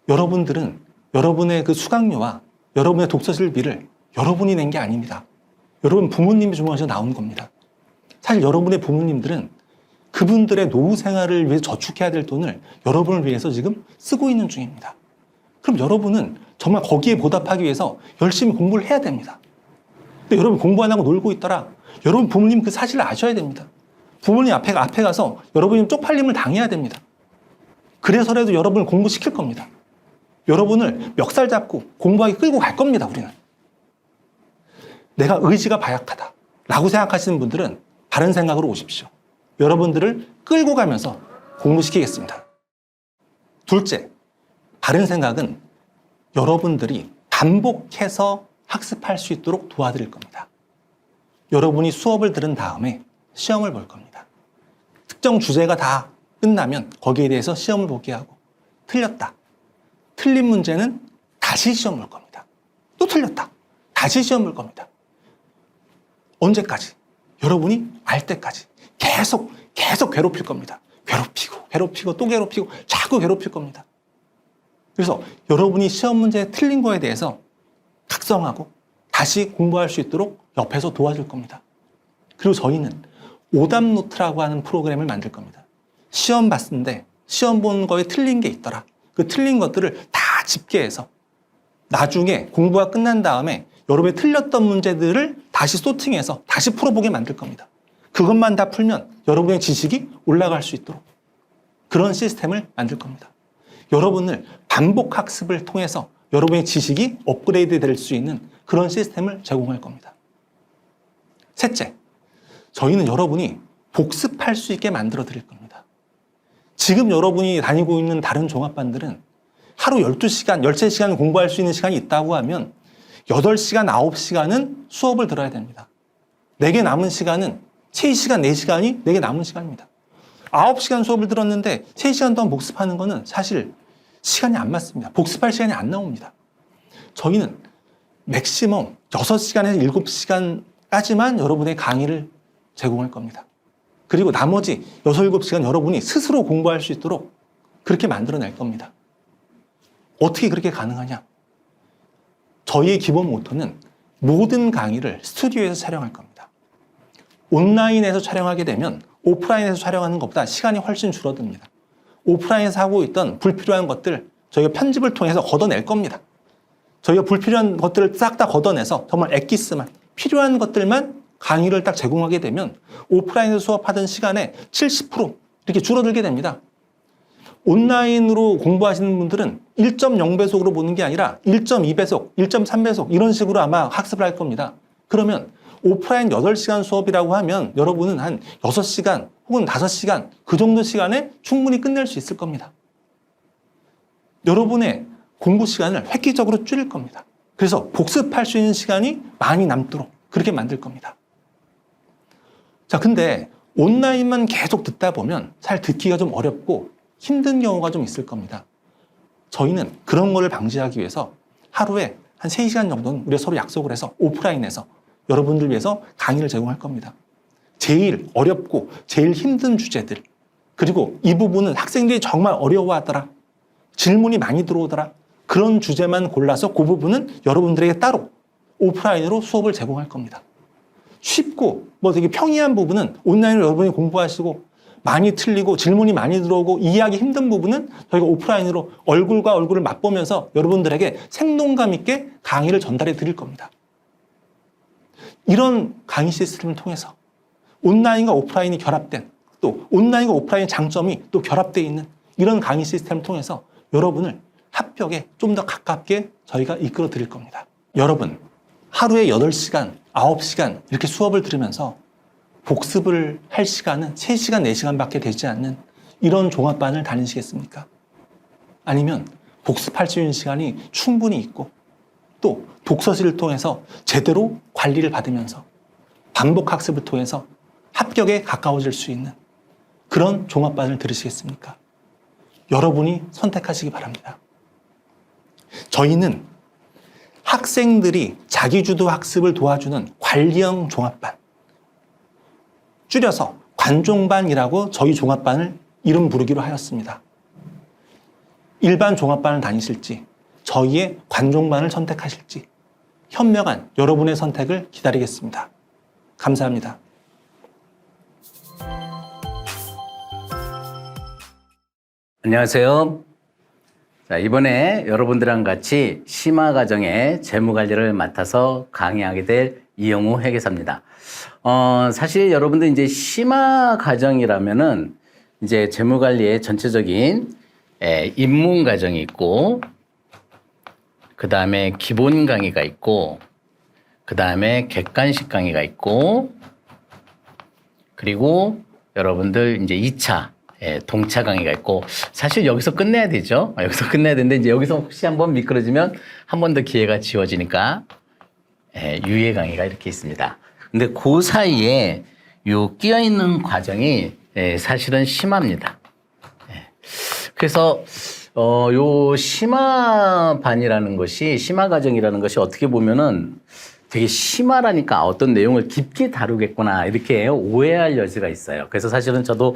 여러분들은 여러분의 그 수강료와 여러분의 독서실비를 여러분이 낸 게 아닙니다. 여러분 부모님이 주머니에서 나온 겁니다. 사실 여러분의 부모님들은 그분들의 노후 생활을 위해 저축해야 될 돈을 여러분을 위해서 지금 쓰고 있는 중입니다. 그럼 여러분은 정말 거기에 보답하기 위해서 열심히 공부를 해야 됩니다. 근데 여러분 공부 안 하고 놀고 있더라. 여러분 부모님 그 사실을 아셔야 됩니다. 부모님 앞에 가서 여러분이 쪽팔림을 당해야 됩니다. 그래서라도 여러분을 공부시킬 겁니다. 여러분을 멱살 잡고 공부하게 끌고 갈 겁니다, 우리는. 내가 의지가 바약하다 라고 생각하시는 분들은 바른 생각으로 오십시오. 여러분들을 끌고 가면서 공부시키겠습니다. 둘째, 바른 생각은 여러분들이 반복해서 학습할 수 있도록 도와드릴 겁니다. 여러분이 수업을 들은 다음에 시험을 볼 겁니다. 특정 주제가 다 끝나면 거기에 대해서 시험을 보게 하고 틀렸다. 틀린 문제는 다시 시험 볼 겁니다. 또 틀렸다. 다시 시험 볼 겁니다. 언제까지? 여러분이 알 때까지 계속 괴롭힐 겁니다. 괴롭히고 또 괴롭히고 자꾸 괴롭힐 겁니다. 그래서 여러분이 시험 문제에 틀린 거에 대해서 각성하고 다시 공부할 수 있도록 옆에서 도와줄 겁니다. 그리고 저희는 오답 노트라고 하는 프로그램을 만들 겁니다. 시험 봤는데 시험 본 거에 틀린 게 있더라. 그 틀린 것들을 다 집계해서 나중에 공부가 끝난 다음에 여러분이 틀렸던 문제들을 다시 소팅해서 다시 풀어보게 만들 겁니다. 그것만 다 풀면 여러분의 지식이 올라갈 수 있도록 그런 시스템을 만들 겁니다. 여러분을 반복 학습을 통해서 여러분의 지식이 업그레이드 될 수 있는 그런 시스템을 제공할 겁니다. 셋째, 저희는 여러분이 복습할 수 있게 만들어 드릴 겁니다. 지금 여러분이 다니고 있는 다른 종합반들은 하루 12시간, 13시간 공부할 수 있는 시간이 있다고 하면 8시간, 9시간은 수업을 들어야 됩니다. 내게 남은 시간은 3시간, 4시간이 내게 남은 시간입니다. 9시간 수업을 들었는데 3시간 동안 복습하는 거는 사실 시간이 안 맞습니다. 복습할 시간이 안 나옵니다. 저희는 맥시멈 6시간에서 7시간까지만 여러분의 강의를 제공할 겁니다. 그리고 나머지 6, 7시간 여러분이 스스로 공부할 수 있도록 그렇게 만들어낼 겁니다. 어떻게 그렇게 가능하냐? 저희의 기본 모토는 모든 강의를 스튜디오에서 촬영할 겁니다. 온라인에서 촬영하게 되면 오프라인에서 촬영하는 것보다 시간이 훨씬 줄어듭니다. 오프라인에서 하고 있던 불필요한 것들 저희가 편집을 통해서 걷어낼 겁니다. 저희가 불필요한 것들을 싹 다 걷어내서 정말 엑기스만 필요한 것들만 강의를 딱 제공하게 되면 오프라인에서 수업하던 시간에 70% 이렇게 줄어들게 됩니다. 온라인으로 공부하시는 분들은 1.0배속으로 보는 게 아니라 1.2배속, 1.3배속 이런 식으로 아마 학습을 할 겁니다. 그러면 오프라인 8시간 수업이라고 하면 여러분은 한 6시간 혹은 5시간 그 정도 시간에 충분히 끝낼 수 있을 겁니다. 여러분의 공부 시간을 획기적으로 줄일 겁니다. 그래서 복습할 수 있는 시간이 많이 남도록 그렇게 만들 겁니다. 자, 근데 온라인만 계속 듣다 보면 잘 듣기가 좀 어렵고 힘든 경우가 좀 있을 겁니다. 저희는 그런 거를 방지하기 위해서 하루에 한 3시간 정도는 우리가 서로 약속을 해서 오프라인에서 여러분들 위해서 강의를 제공할 겁니다. 제일 어렵고 제일 힘든 주제들, 그리고 이 부분은 학생들이 정말 어려워하더라, 질문이 많이 들어오더라, 그런 주제만 골라서 그 부분은 여러분들에게 따로 오프라인으로 수업을 제공할 겁니다. 쉽고 뭐 되게 평이한 부분은 온라인으로 여러분이 공부하시고 많이 틀리고 질문이 많이 들어오고 이해하기 힘든 부분은 저희가 오프라인으로 얼굴과 얼굴을 맛보면서 여러분들에게 생동감 있게 강의를 전달해 드릴 겁니다. 이런 강의 시스템을 통해서 온라인과 오프라인이 결합된, 또 온라인과 오프라인의 장점이 또 결합되어 있는 이런 강의 시스템을 통해서 여러분을 합격에 좀 더 가깝게 저희가 이끌어 드릴 겁니다. 여러분, 하루에 8시간, 9시간 이렇게 수업을 들으면서 복습을 할 시간은 3시간, 4시간밖에 되지 않는 이런 종합반을 다니시겠습니까? 아니면 복습할 수 있는 시간이 충분히 있고 또 독서실을 통해서 제대로 관리를 받으면서 반복 학습을 통해서 합격에 가까워질 수 있는 그런 종합반을 들으시겠습니까? 여러분이 선택하시기 바랍니다. 저희는 학생들이 자기주도 학습을 도와주는 관리형 종합반, 줄여서 관종반이라고 저희 종합반을 이름 부르기로 하였습니다. 일반 종합반을 다니실지 저희의 관종반을 선택하실지 현명한 여러분의 선택을 기다리겠습니다. 감사합니다. 안녕하세요. 자, 이번에 여러분들랑 같이 심화과정의 재무관리를 맡아서 강의하게 될 이영우 회계사입니다. 사실 여러분들 이제 심화과정이라면은 이제 재무관리의 전체적인 입문 과정이 있고, 그 다음에 기본 강의가 있고, 그 다음에 객관식 강의가 있고, 그리고 여러분들 이제 2차 동차 강의가 있고 사실 여기서 끝내야 되죠. 여기서 끝내야 되는데 이제 여기서 혹시 한번 미끄러지면 한 번 더 기회가 지워지니까 유예 강의가 이렇게 있습니다. 근데 그 사이에 요 끼어 있는 과정이 사실은 심화입니다. 그래서 요 심화반이라는 것이 심화 과정이라는 것이 어떻게 보면은 되게 심하라니까 어떤 내용을 깊게 다루겠구나 이렇게 오해할 여지가 있어요. 그래서 사실은 저도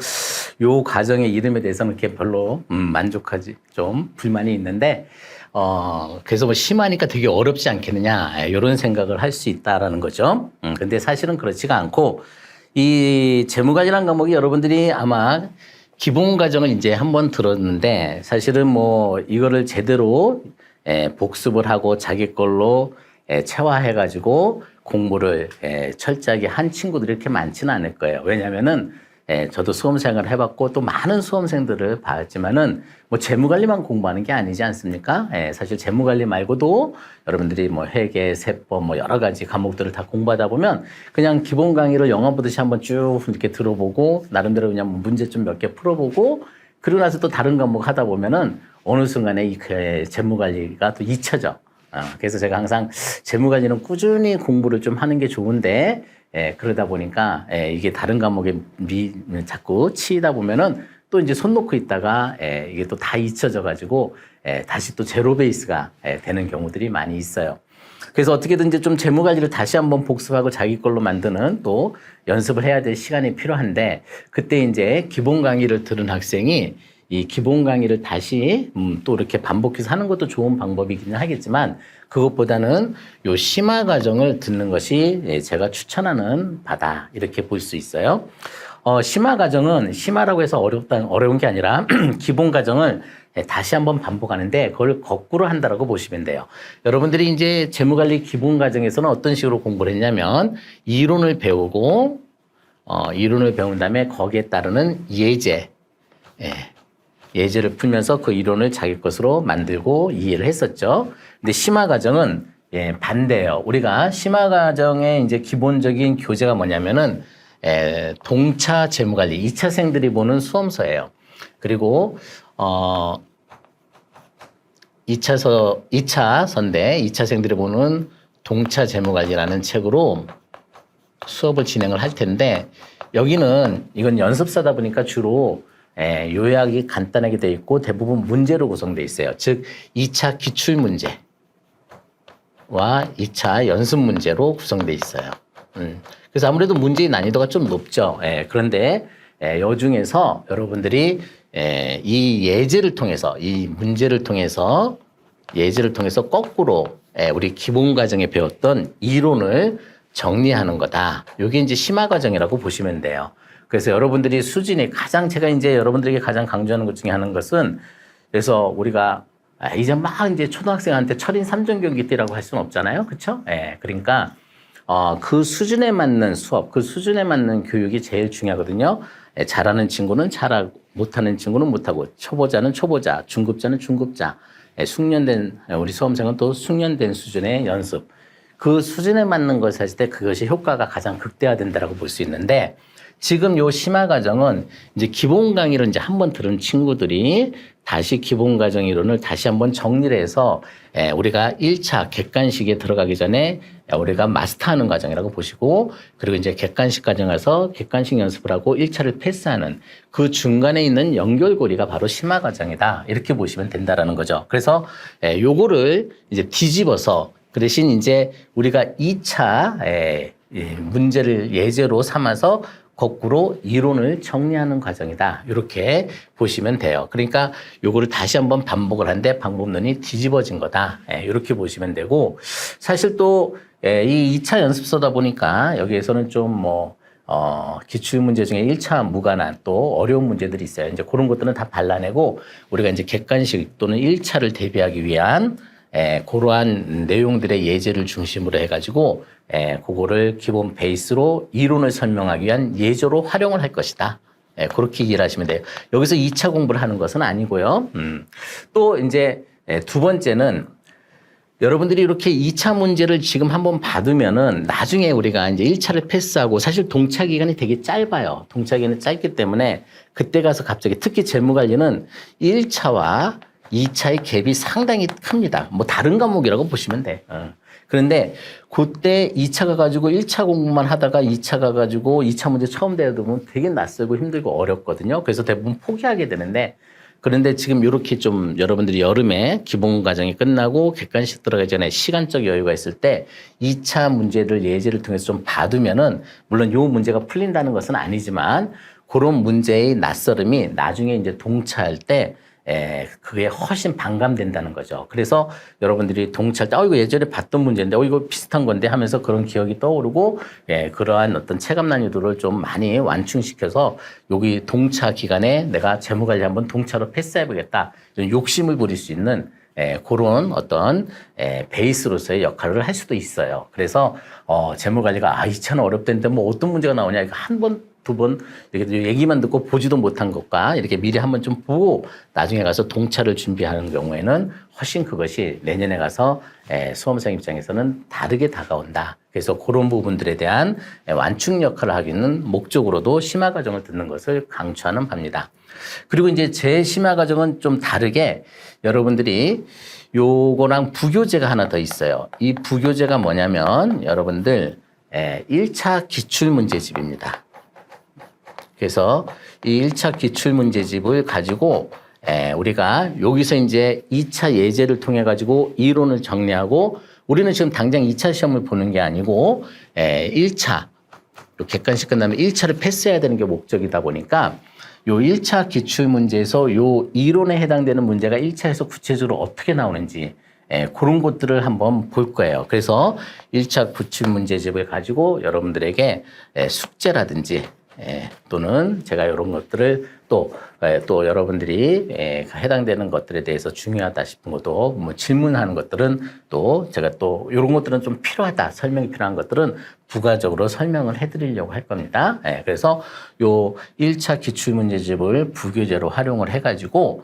요 과정의 이름에 대해서는 이렇게 별로 만족하지 좀 불만이 있는데 그래서 뭐 심하니까 되게 어렵지 않겠느냐 이런 생각을 할 수 있다라는 거죠. 근데 사실은 그렇지가 않고 이 재무관리라는 과목이 여러분들이 아마 기본 과정을 이제 한번 들었는데 사실은 뭐 이거를 제대로 복습을 하고 자기 걸로 체화해가지고 공부를 철저하게 한 친구들이 이렇게 많지는 않을 거예요. 왜냐하면은 저도 수험생활을 해봤고 또 많은 수험생들을 봤지만은 뭐 재무관리만 공부하는 게 아니지 않습니까? 사실 재무관리 말고도 여러분들이 뭐 회계, 세법 뭐 여러 가지 과목들을 다 공부하다 보면 그냥 기본 강의를 영화 보듯이 한번 쭉 이렇게 들어보고 나름대로 그냥 문제 좀 몇 개 풀어보고 그러고 나서 또 다른 과목 하다 보면은 어느 순간에 이 재무관리가 또 잊혀져. 그래서 제가 항상 재무관리는 꾸준히 공부를 좀 하는 게 좋은데 그러다 보니까 이게 다른 과목에 자꾸 치이다 보면은 또 이제 손 놓고 있다가 이게 또 다 잊혀져 가지고 다시 또 제로 베이스가 되는 경우들이 많이 있어요. 그래서 어떻게든지 좀 재무관리를 다시 한번 복습하고 자기 걸로 만드는 또 연습을 해야 될 시간이 필요한데 그때 이제 기본 강의를 들은 학생이 이 기본 강의를 다시 또 이렇게 반복해서 하는 것도 좋은 방법이기는 하겠지만 그것보다는 요 심화 과정을 듣는 것이 제가 추천하는 바다 이렇게 볼 수 있어요. 심화 과정은 심화라고 해서 어려운 게 아니라 기본 과정을 다시 한번 반복하는데 그걸 거꾸로 한다라고 보시면 돼요. 여러분들이 이제 재무관리 기본 과정에서는 어떤 식으로 공부를 했냐면 이론을 배우고 이론을 배운 다음에 거기에 따르는 예제 예제를 풀면서 그 이론을 자기 것으로 만들고 이해를 했었죠. 근데 심화 과정은 반대예요. 우리가 심화 과정의 이제 기본적인 교재가 뭐냐면은 동차 재무관리 2차생들이 보는 수험서예요. 그리고 2차선대 2차생들이 보는 동차 재무관리라는 책으로 수업을 진행을 할 텐데 여기는 이건 연습사다 보니까 주로 요약이 간단하게 돼 있고 대부분 문제로 구성되어 있어요. 즉 2차 기출문제와 2차 연습 문제로 구성되어 있어요. 그래서 아무래도 문제의 난이도가 좀 높죠. 그런데 요 중에서 여러분들이 이 예제를 통해서 이 문제를 통해서 거꾸로 우리 기본 과정에 배웠던 이론을 정리하는 거다. 이게 이제 심화 과정이라고 보시면 돼요. 그래서 여러분들이 수준이 가장 제가 이제 여러분들에게 가장 강조하는 것 중에 하는 것은 그래서 우리가 이제 막 이제 초등학생한테 철인 3종 경기 뛰라고 할 수는 없잖아요. 그렇죠? 그러니까 그 수준에 맞는 수업, 그 수준에 맞는 교육이 제일 중요하거든요. 잘하는 친구는 잘하고 못하는 친구는 못하고 초보자는 초보자, 중급자는 중급자, 숙련된 우리 수험생은 또 숙련된 수준의 연습. 그 수준에 맞는 것을 했을 때 그것이 효과가 가장 극대화된다라고 볼 수 있는데 지금 요 심화 과정은 이제 기본 강의를 이제 한번 들은 친구들이 다시 기본 과정 이론을 다시 한번 정리를 해서 우리가 1차 객관식에 들어가기 전에 우리가 마스터하는 과정이라고 보시고 그리고 이제 객관식 과정 가서 객관식 연습을 하고 1차를 패스하는 그 중간에 있는 연결고리가 바로 심화 과정이다. 이렇게 보시면 된다라는 거죠. 그래서 요거를 이제 뒤집어서 그 대신 이제 우리가 2차 문제를 예제로 삼아서 거꾸로 이론을 정리하는 과정이다. 이렇게 보시면 돼요. 그러니까 요거를 다시 한번 반복을 하는데 방법론이 뒤집어진 거다. 이렇게 보시면 되고 사실 또 이 2차 연습서다 보니까 여기에서는 좀 기출문제 중에 1차 무관한 또 어려운 문제들이 있어요. 이제 그런 것들은 다 발라내고 우리가 이제 객관식 또는 1차를 대비하기 위한 그러한 내용들의 예제를 중심으로 해가지고 그거를 기본 베이스로 이론을 설명하기 위한 예제로 활용을 할 것이다. 그렇게 이해를 하시면 돼요. 여기서 2차 공부를 하는 것은 아니고요. 또 이제 두 번째는 여러분들이 이렇게 2차 문제를 지금 한번 받으면은 나중에 우리가 이제 1차를 패스하고 사실 동차 기간이 되게 짧아요. 동차 기간이 짧기 때문에 그때 가서 갑자기 특히 재무관리는 1차와 2차의 갭이 상당히 큽니다. 뭐 다른 과목이라고 보시면 돼. 그런데 그때 2차 가가지고 1차 공부만 하다가 2차 가가지고 2차 문제 처음 대보면 되게 낯설고 힘들고 어렵거든요. 그래서 대부분 포기하게 되는데 그런데 지금 이렇게 좀 여러분들이 여름에 기본 과정이 끝나고 객관식 들어가기 전에 시간적 여유가 있을 때 2차 문제를 예제를 통해서 좀 봐두면은 물론 요 문제가 풀린다는 것은 아니지만 그런 문제의 낯설음이 나중에 이제 동차할 때 그게 훨씬 반감된다는 거죠. 그래서 여러분들이 동차할 때, 이거 예전에 봤던 문제인데, 이거 비슷한 건데 하면서 그런 기억이 떠오르고, 그러한 어떤 체감 난이도를 좀 많이 완충시켜서 여기 동차 기간에 내가 재무관리 한번 동차로 패스해보겠다. 이런 욕심을 부릴 수 있는 그런 어떤 베이스로서의 역할을 할 수도 있어요. 그래서 재무관리가 이 차는 어렵다는데 뭐 어떤 문제가 나오냐 이거 한 번, 두 번 이렇게 얘기만 듣고 보지도 못한 것과 이렇게 미리 한번 좀 보고 나중에 가서 동차를 준비하는 경우에는 훨씬 그것이 내년에 가서 수험생 입장에서는 다르게 다가온다. 그래서 그런 부분들에 대한 완충 역할을 하기는 목적으로도 심화 과정을 듣는 것을 강추하는 바입니다. 그리고 이제 제 심화 과정은 좀 다르게 여러분들이 요거랑 부교재가 하나 더 있어요. 이 부교재가 뭐냐면 여러분들 1차 기출문제집입니다. 그래서 이 1차 기출문제집을 가지고 우리가 여기서 이제 2차 예제를 통해 가지고 이론을 정리하고 우리는 지금 당장 2차 시험을 보는 게 아니고 1차 객관식 끝나면 1차를 패스해야 되는 게 목적이다 보니까 요 1차 기출문제에서 요 이론에 해당되는 문제가 1차에서 구체적으로 어떻게 나오는지 그런 것들을 한번 볼 거예요. 그래서 1차 기출문제집을 가지고 여러분들에게 숙제라든지 또는 제가 이런 것들을 또 여러분들이 해당되는 것들에 대해서 중요하다 싶은 것도 뭐 질문하는 것들은 또 제가 또 이런 것들은 좀 필요하다 설명이 필요한 것들은 부가적으로 설명을 해드리려고 할 겁니다. 그래서 요 1차 기출문제집을 부교재로 활용을 해가지고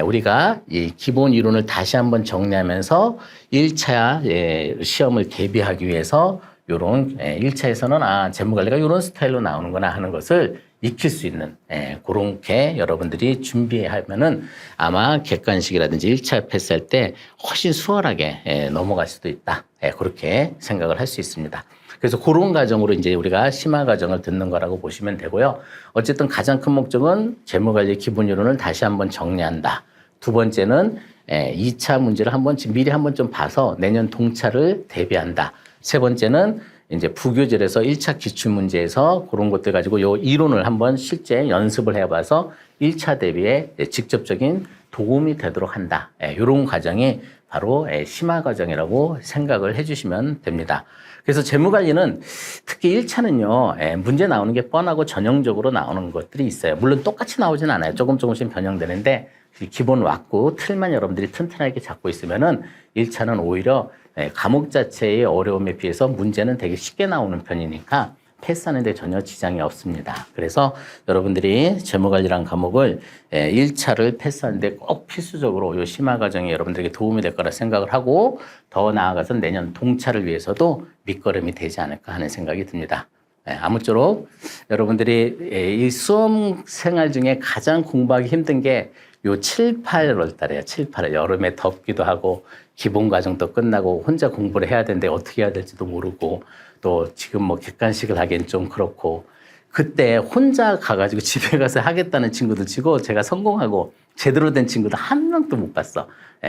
우리가 이 기본 이론을 다시 한번 정리하면서 1차 시험을 대비하기 위해서 요런 1차에서는 재무관리가 요런 스타일로 나오는구나 하는 것을 익힐 수 있는 그렇게 여러분들이 준비하면은 아마 객관식이라든지 1차 패스할 때 훨씬 수월하게 넘어갈 수도 있다. 그렇게 생각을 할 수 있습니다. 그래서 그런 과정으로 이제 우리가 심화 과정을 듣는 거라고 보시면 되고요. 어쨌든 가장 큰 목적은 재무관리 기본 이론을 다시 한번 정리한다. 두 번째는 2차 문제를 미리 한번 좀 봐서 내년 동차를 대비한다. 세 번째는 이제 부교재에서 1차 기출문제에서 그런 것들 가지고 요 이론을 한번 실제 연습을 해봐서 1차 대비에 직접적인 도움이 되도록 한다. 이런 과정이 바로 심화 과정이라고 생각을 해주시면 됩니다. 그래서 재무관리는 특히 1차는요, 문제 나오는 게 뻔하고 전형적으로 나오는 것들이 있어요. 물론 똑같이 나오진 않아요. 조금씩 변형되는데 기본 왁구 틀만 여러분들이 튼튼하게 잡고 있으면은 1차는 오히려 과목 자체의 어려움에 비해서 문제는 되게 쉽게 나오는 편이니까 패스하는 데 전혀 지장이 없습니다. 그래서 여러분들이 재무관리라는 과목을 1차를 패스하는데 꼭 필수적으로 이 심화 과정이 여러분들에게 도움이 될 거라 생각을 하고 더 나아가서 내년 동차를 위해서도 밑거름이 되지 않을까 하는 생각이 듭니다. 아무쪼록 여러분들이 이 수험 생활 중에 가장 공부하기 힘든 게 요 7, 8월 달에요. 7, 8월 여름에 덥기도 하고 기본 과정도 끝나고 혼자 공부를 해야 되는데 어떻게 해야 될지도 모르고 또 지금 뭐 객관식을 하기엔 좀 그렇고 그때 혼자 가가지고 집에 가서 하겠다는 친구도 치고 제가 성공하고 제대로 된 친구도 한 명도 못 봤어.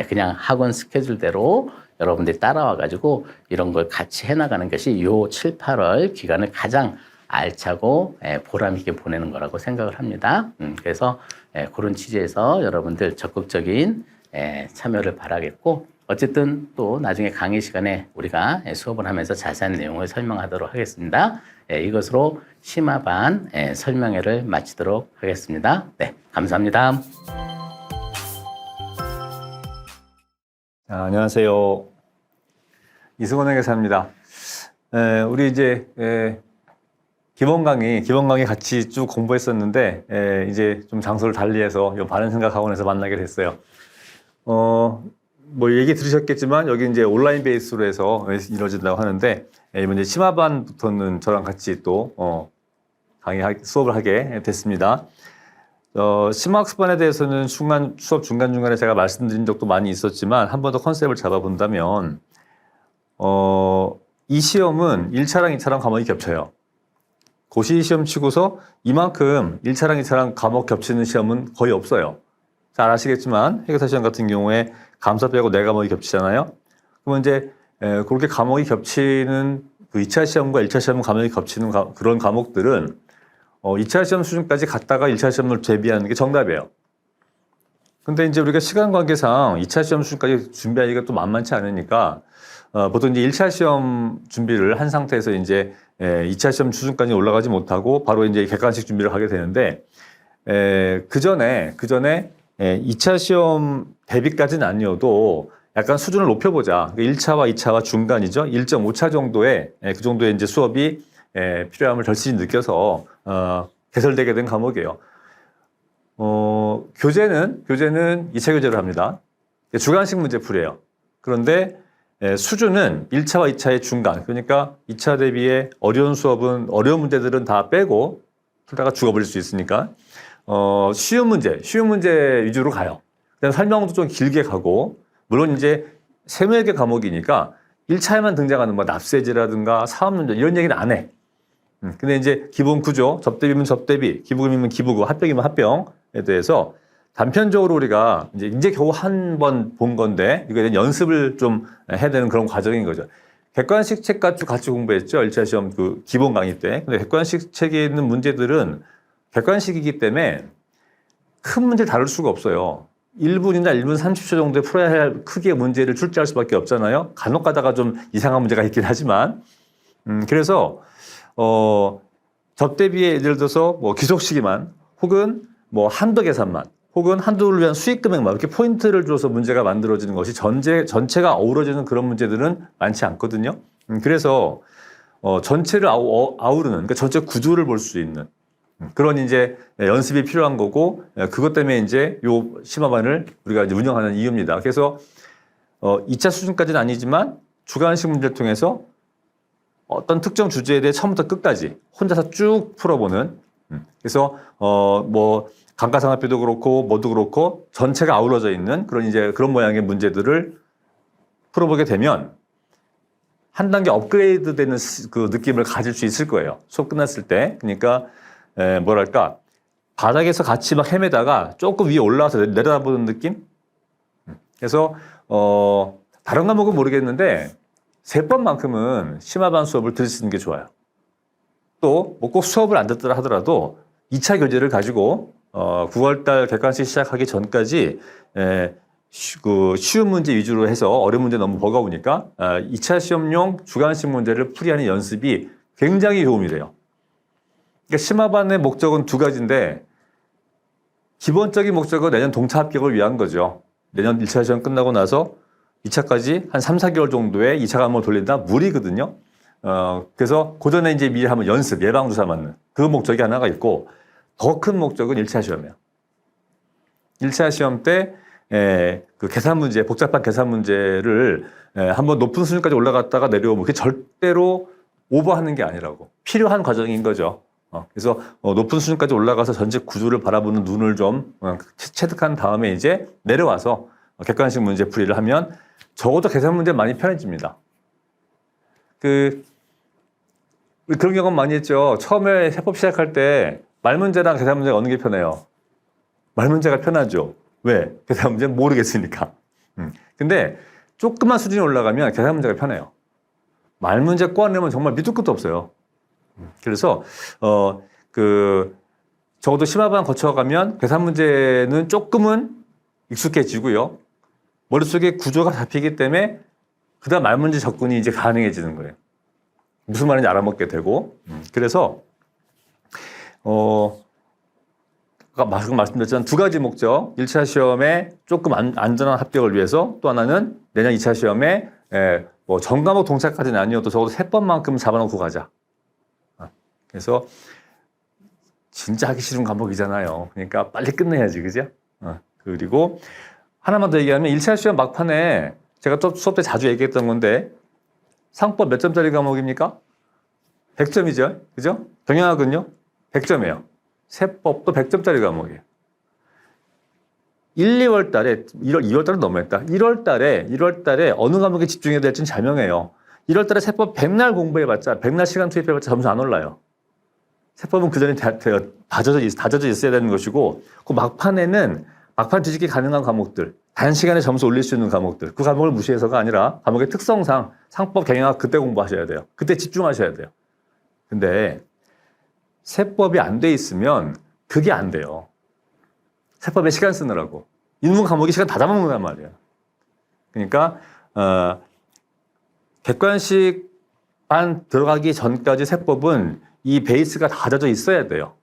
그냥 학원 스케줄대로 여러분들이 따라와가지고 이런 걸 같이 해나가는 것이 요 7, 8월 기간을 가장 알차고 보람 있게 보내는 거라고 생각을 합니다. 그래서 그런 취지에서 여러분들 적극적인 참여를 바라겠고 어쨌든 또 나중에 강의 시간에 우리가 수업을 하면서 자세한 내용을 설명하도록 하겠습니다. 이것으로 심화반 설명회를 마치도록 하겠습니다. 네, 감사합니다. 안녕하세요. 이승원 회계사입니다. 우리 이제 기본 강의 같이 쭉 공부했었는데 이제 좀 장소를 달리해서 요 바른 생각 학원에서 만나게 됐어요. 뭐 얘기 들으셨겠지만 여기 이제 온라인 베이스로 해서 이루어진다고 하는데 이번 이제 심화반부터는 저랑 같이 또 수업을 하게 됐습니다. 심화학습반에 대해서는 수업 중간중간에 제가 말씀드린 적도 많이 있었지만 한 번 더 컨셉을 잡아본다면 이 시험은 1차랑 2차랑 과목이 겹쳐요. 고시 시험 치고서 이만큼 1차랑 2차랑 과목 겹치는 시험은 거의 없어요. 잘 아시겠지만 회계사 시험 같은 경우에 감사 빼고 4과목이 겹치잖아요. 그러면 이제 그렇게 과목이 겹치는 그 2차 시험과 1차 시험 과목이 겹치는 그런 과목들은 2차 시험 수준까지 갔다가 1차 시험을 대비하는 게 정답이에요. 근데 이제 우리가 시간 관계상 2차 시험 수준까지 준비하기가 또 만만치 않으니까 보통 이제 1차 시험 준비를 한 상태에서 이제 2차 시험 수준까지 올라가지 못하고 바로 이제 객관식 준비를 하게 되는데 그 전에 2차 시험 대비까지는 아니어도 약간 수준을 높여보자. 1차와 2차와 중간이죠. 1.5차 정도의 그 정도의 이제 수업이 필요함을 절실히 느껴서 개설되게 된 과목이에요. 교재는 2차 교재를 합니다. 주관식 문제풀이에요. 그런데 수준은 1차와 2차의 중간. 그러니까 2차 대비의 어려운 문제들은 다 빼고 풀다가 죽어버릴 수 있으니까 쉬운 문제 위주로 가요. 그다음 설명도 좀 길게 가고 물론 이제 세무회계 과목이니까 1차에만 등장하는 뭐 납세제라든가 사업문제 이런 얘기는 안 해. 근데 이제 기본 구조, 접대비면 접대비, 기부금이면 기부금, 합병이면 합병에 대해서 단편적으로 우리가 이제 겨우 한 번 본 건데 이거에 대한 연습을 좀 해야 되는 그런 과정인 거죠. 객관식 책 같이 공부했죠. 1차 시험 그 기본 강의 때. 근데 객관식 책에 있는 문제들은 객관식이기 때문에 큰 문제 다룰 수가 없어요. 1분이나 1분 30초 정도에 풀어야 할 크기의 문제를 출제할 수밖에 없잖아요. 간혹 가다가 좀 이상한 문제가 있긴 하지만 그래서 접대비에 예를 들어서 뭐 기속시기만 혹은 뭐 한도 계산만 혹은 한도를 위한 수익 금액만 이렇게 포인트를 줘서 문제가 만들어지는 것이 전체가 어우러지는 그런 문제들은 많지 않거든요. 그래서 전체를 아우르는 그러니까 전체 구조를 볼 수 있는 그런 이제 연습이 필요한 거고 그것 때문에 이제 요 심화반을 우리가 이제 운영하는 이유입니다. 그래서 2차 수준까지는 아니지만 주관식 문제를 통해서 어떤 특정 주제에 대해 처음부터 끝까지 혼자서 쭉 풀어보는 그래서 뭐 감가상각비도 그렇고 뭐도 그렇고 전체가 아우러져 있는 그런 모양의 문제들을 풀어보게 되면 한 단계 업그레이드 되는 그 느낌을 가질 수 있을 거예요. 수업 끝났을 때. 그러니까 뭐랄까 바닥에서 같이 막 헤매다가 조금 위에 올라와서 내려다보는 느낌? 그래서 다른 과목은 모르겠는데 3번만큼은 심화반 수업을 들으시는 게 좋아요. 또 뭐 꼭 수업을 안 듣더라 하더라도 2차 교재를 가지고 9월달 객관식 시작하기 전까지 그 쉬운 문제 위주로 해서 어려운 문제 너무 버거우니까 2차 시험용 주관식 문제를 풀이하는 연습이 굉장히 도움이 돼요. 그러니까 심화반의 목적은 2가지인데 기본적인 목적은 내년 동차 합격을 위한 거죠. 내년 1차 시험 끝나고 나서 2차까지 한 3, 4개월 정도의 2차 과목을 돌린다? 무리거든요. 그래서 그 전에 이제 미리 하면 연습, 예방주사 맞는 그 목적이 하나가 있고 더 큰 목적은 1차 시험이에요. 1차 시험 때 그 계산 문제, 복잡한 계산 문제를 한번 높은 수준까지 올라갔다가 내려오면 그게 절대로 오버하는 게 아니라고. 필요한 과정인 거죠. 그래서 높은 수준까지 올라가서 전체 구조를 바라보는 눈을 좀 체득한 다음에 이제 내려와서 객관식 문제 풀이를 하면 적어도 계산 문제 많이 편해집니다. 그런 경험 많이 했죠. 처음에 세법 시작할 때 말 문제랑 계산 문제가 어느 게 편해요? 말 문제가 편하죠. 왜? 계산 문제는 모르겠으니까. 근데 조금만 수준이 올라가면 계산 문제가 편해요. 말 문제 꼬아내면 정말 밑도 끝도 없어요. 그래서 적어도 심화반 거쳐가면 계산 문제는 조금은 익숙해지고요. 머릿속에 구조가 잡히기 때문에 그다음 말 문제 접근이 이제 가능해지는 거예요. 무슨 말인지 알아먹게 되고. 그래서 아까 말씀드렸지만 2가지 목적. 1차 시험에 조금 안전한 합격을 위해서 또 하나는 내년 2차 시험에 뭐 전과목 동차까지는 아니어도 적어도 3번만큼 잡아놓고 가자. 그래서 진짜 하기 싫은 과목이잖아요. 그러니까 빨리 끝내야지, 그죠? 그리고 하나만 더 얘기하면 1차 시험 막판에 제가 또 수업 때 자주 얘기했던 건데 상법 몇 점짜리 과목입니까? 100점이죠. 그죠? 경영학은요? 100점이에요. 세법도 100점짜리 과목이에요. 1, 2월 달에, 2월 달은 너무했다. 1월 달에 어느 과목에 집중해야 될지는 잘 명해요. 1월 달에 세법 100날 공부해봤자, 100날 시간 투입해봤자 점수 안 올라요. 세법은 그 전에 다져져 있어야 되는 것이고, 그 막판 뒤집기 가능한 과목들, 단시간에 점수 올릴 수 있는 과목들, 그 과목을 무시해서가 아니라 과목의 특성상 상법, 경영학 그때 공부하셔야 돼요. 그때 집중하셔야 돼요. 근데 세법이 안 돼 있으면 그게 안 돼요. 세법에 시간 쓰느라고. 인문 과목이 시간 다 잡아먹는단 말이에요. 그러니까 객관식반 들어가기 전까지 세법은 이 베이스가 다 젖어 있어야 돼요.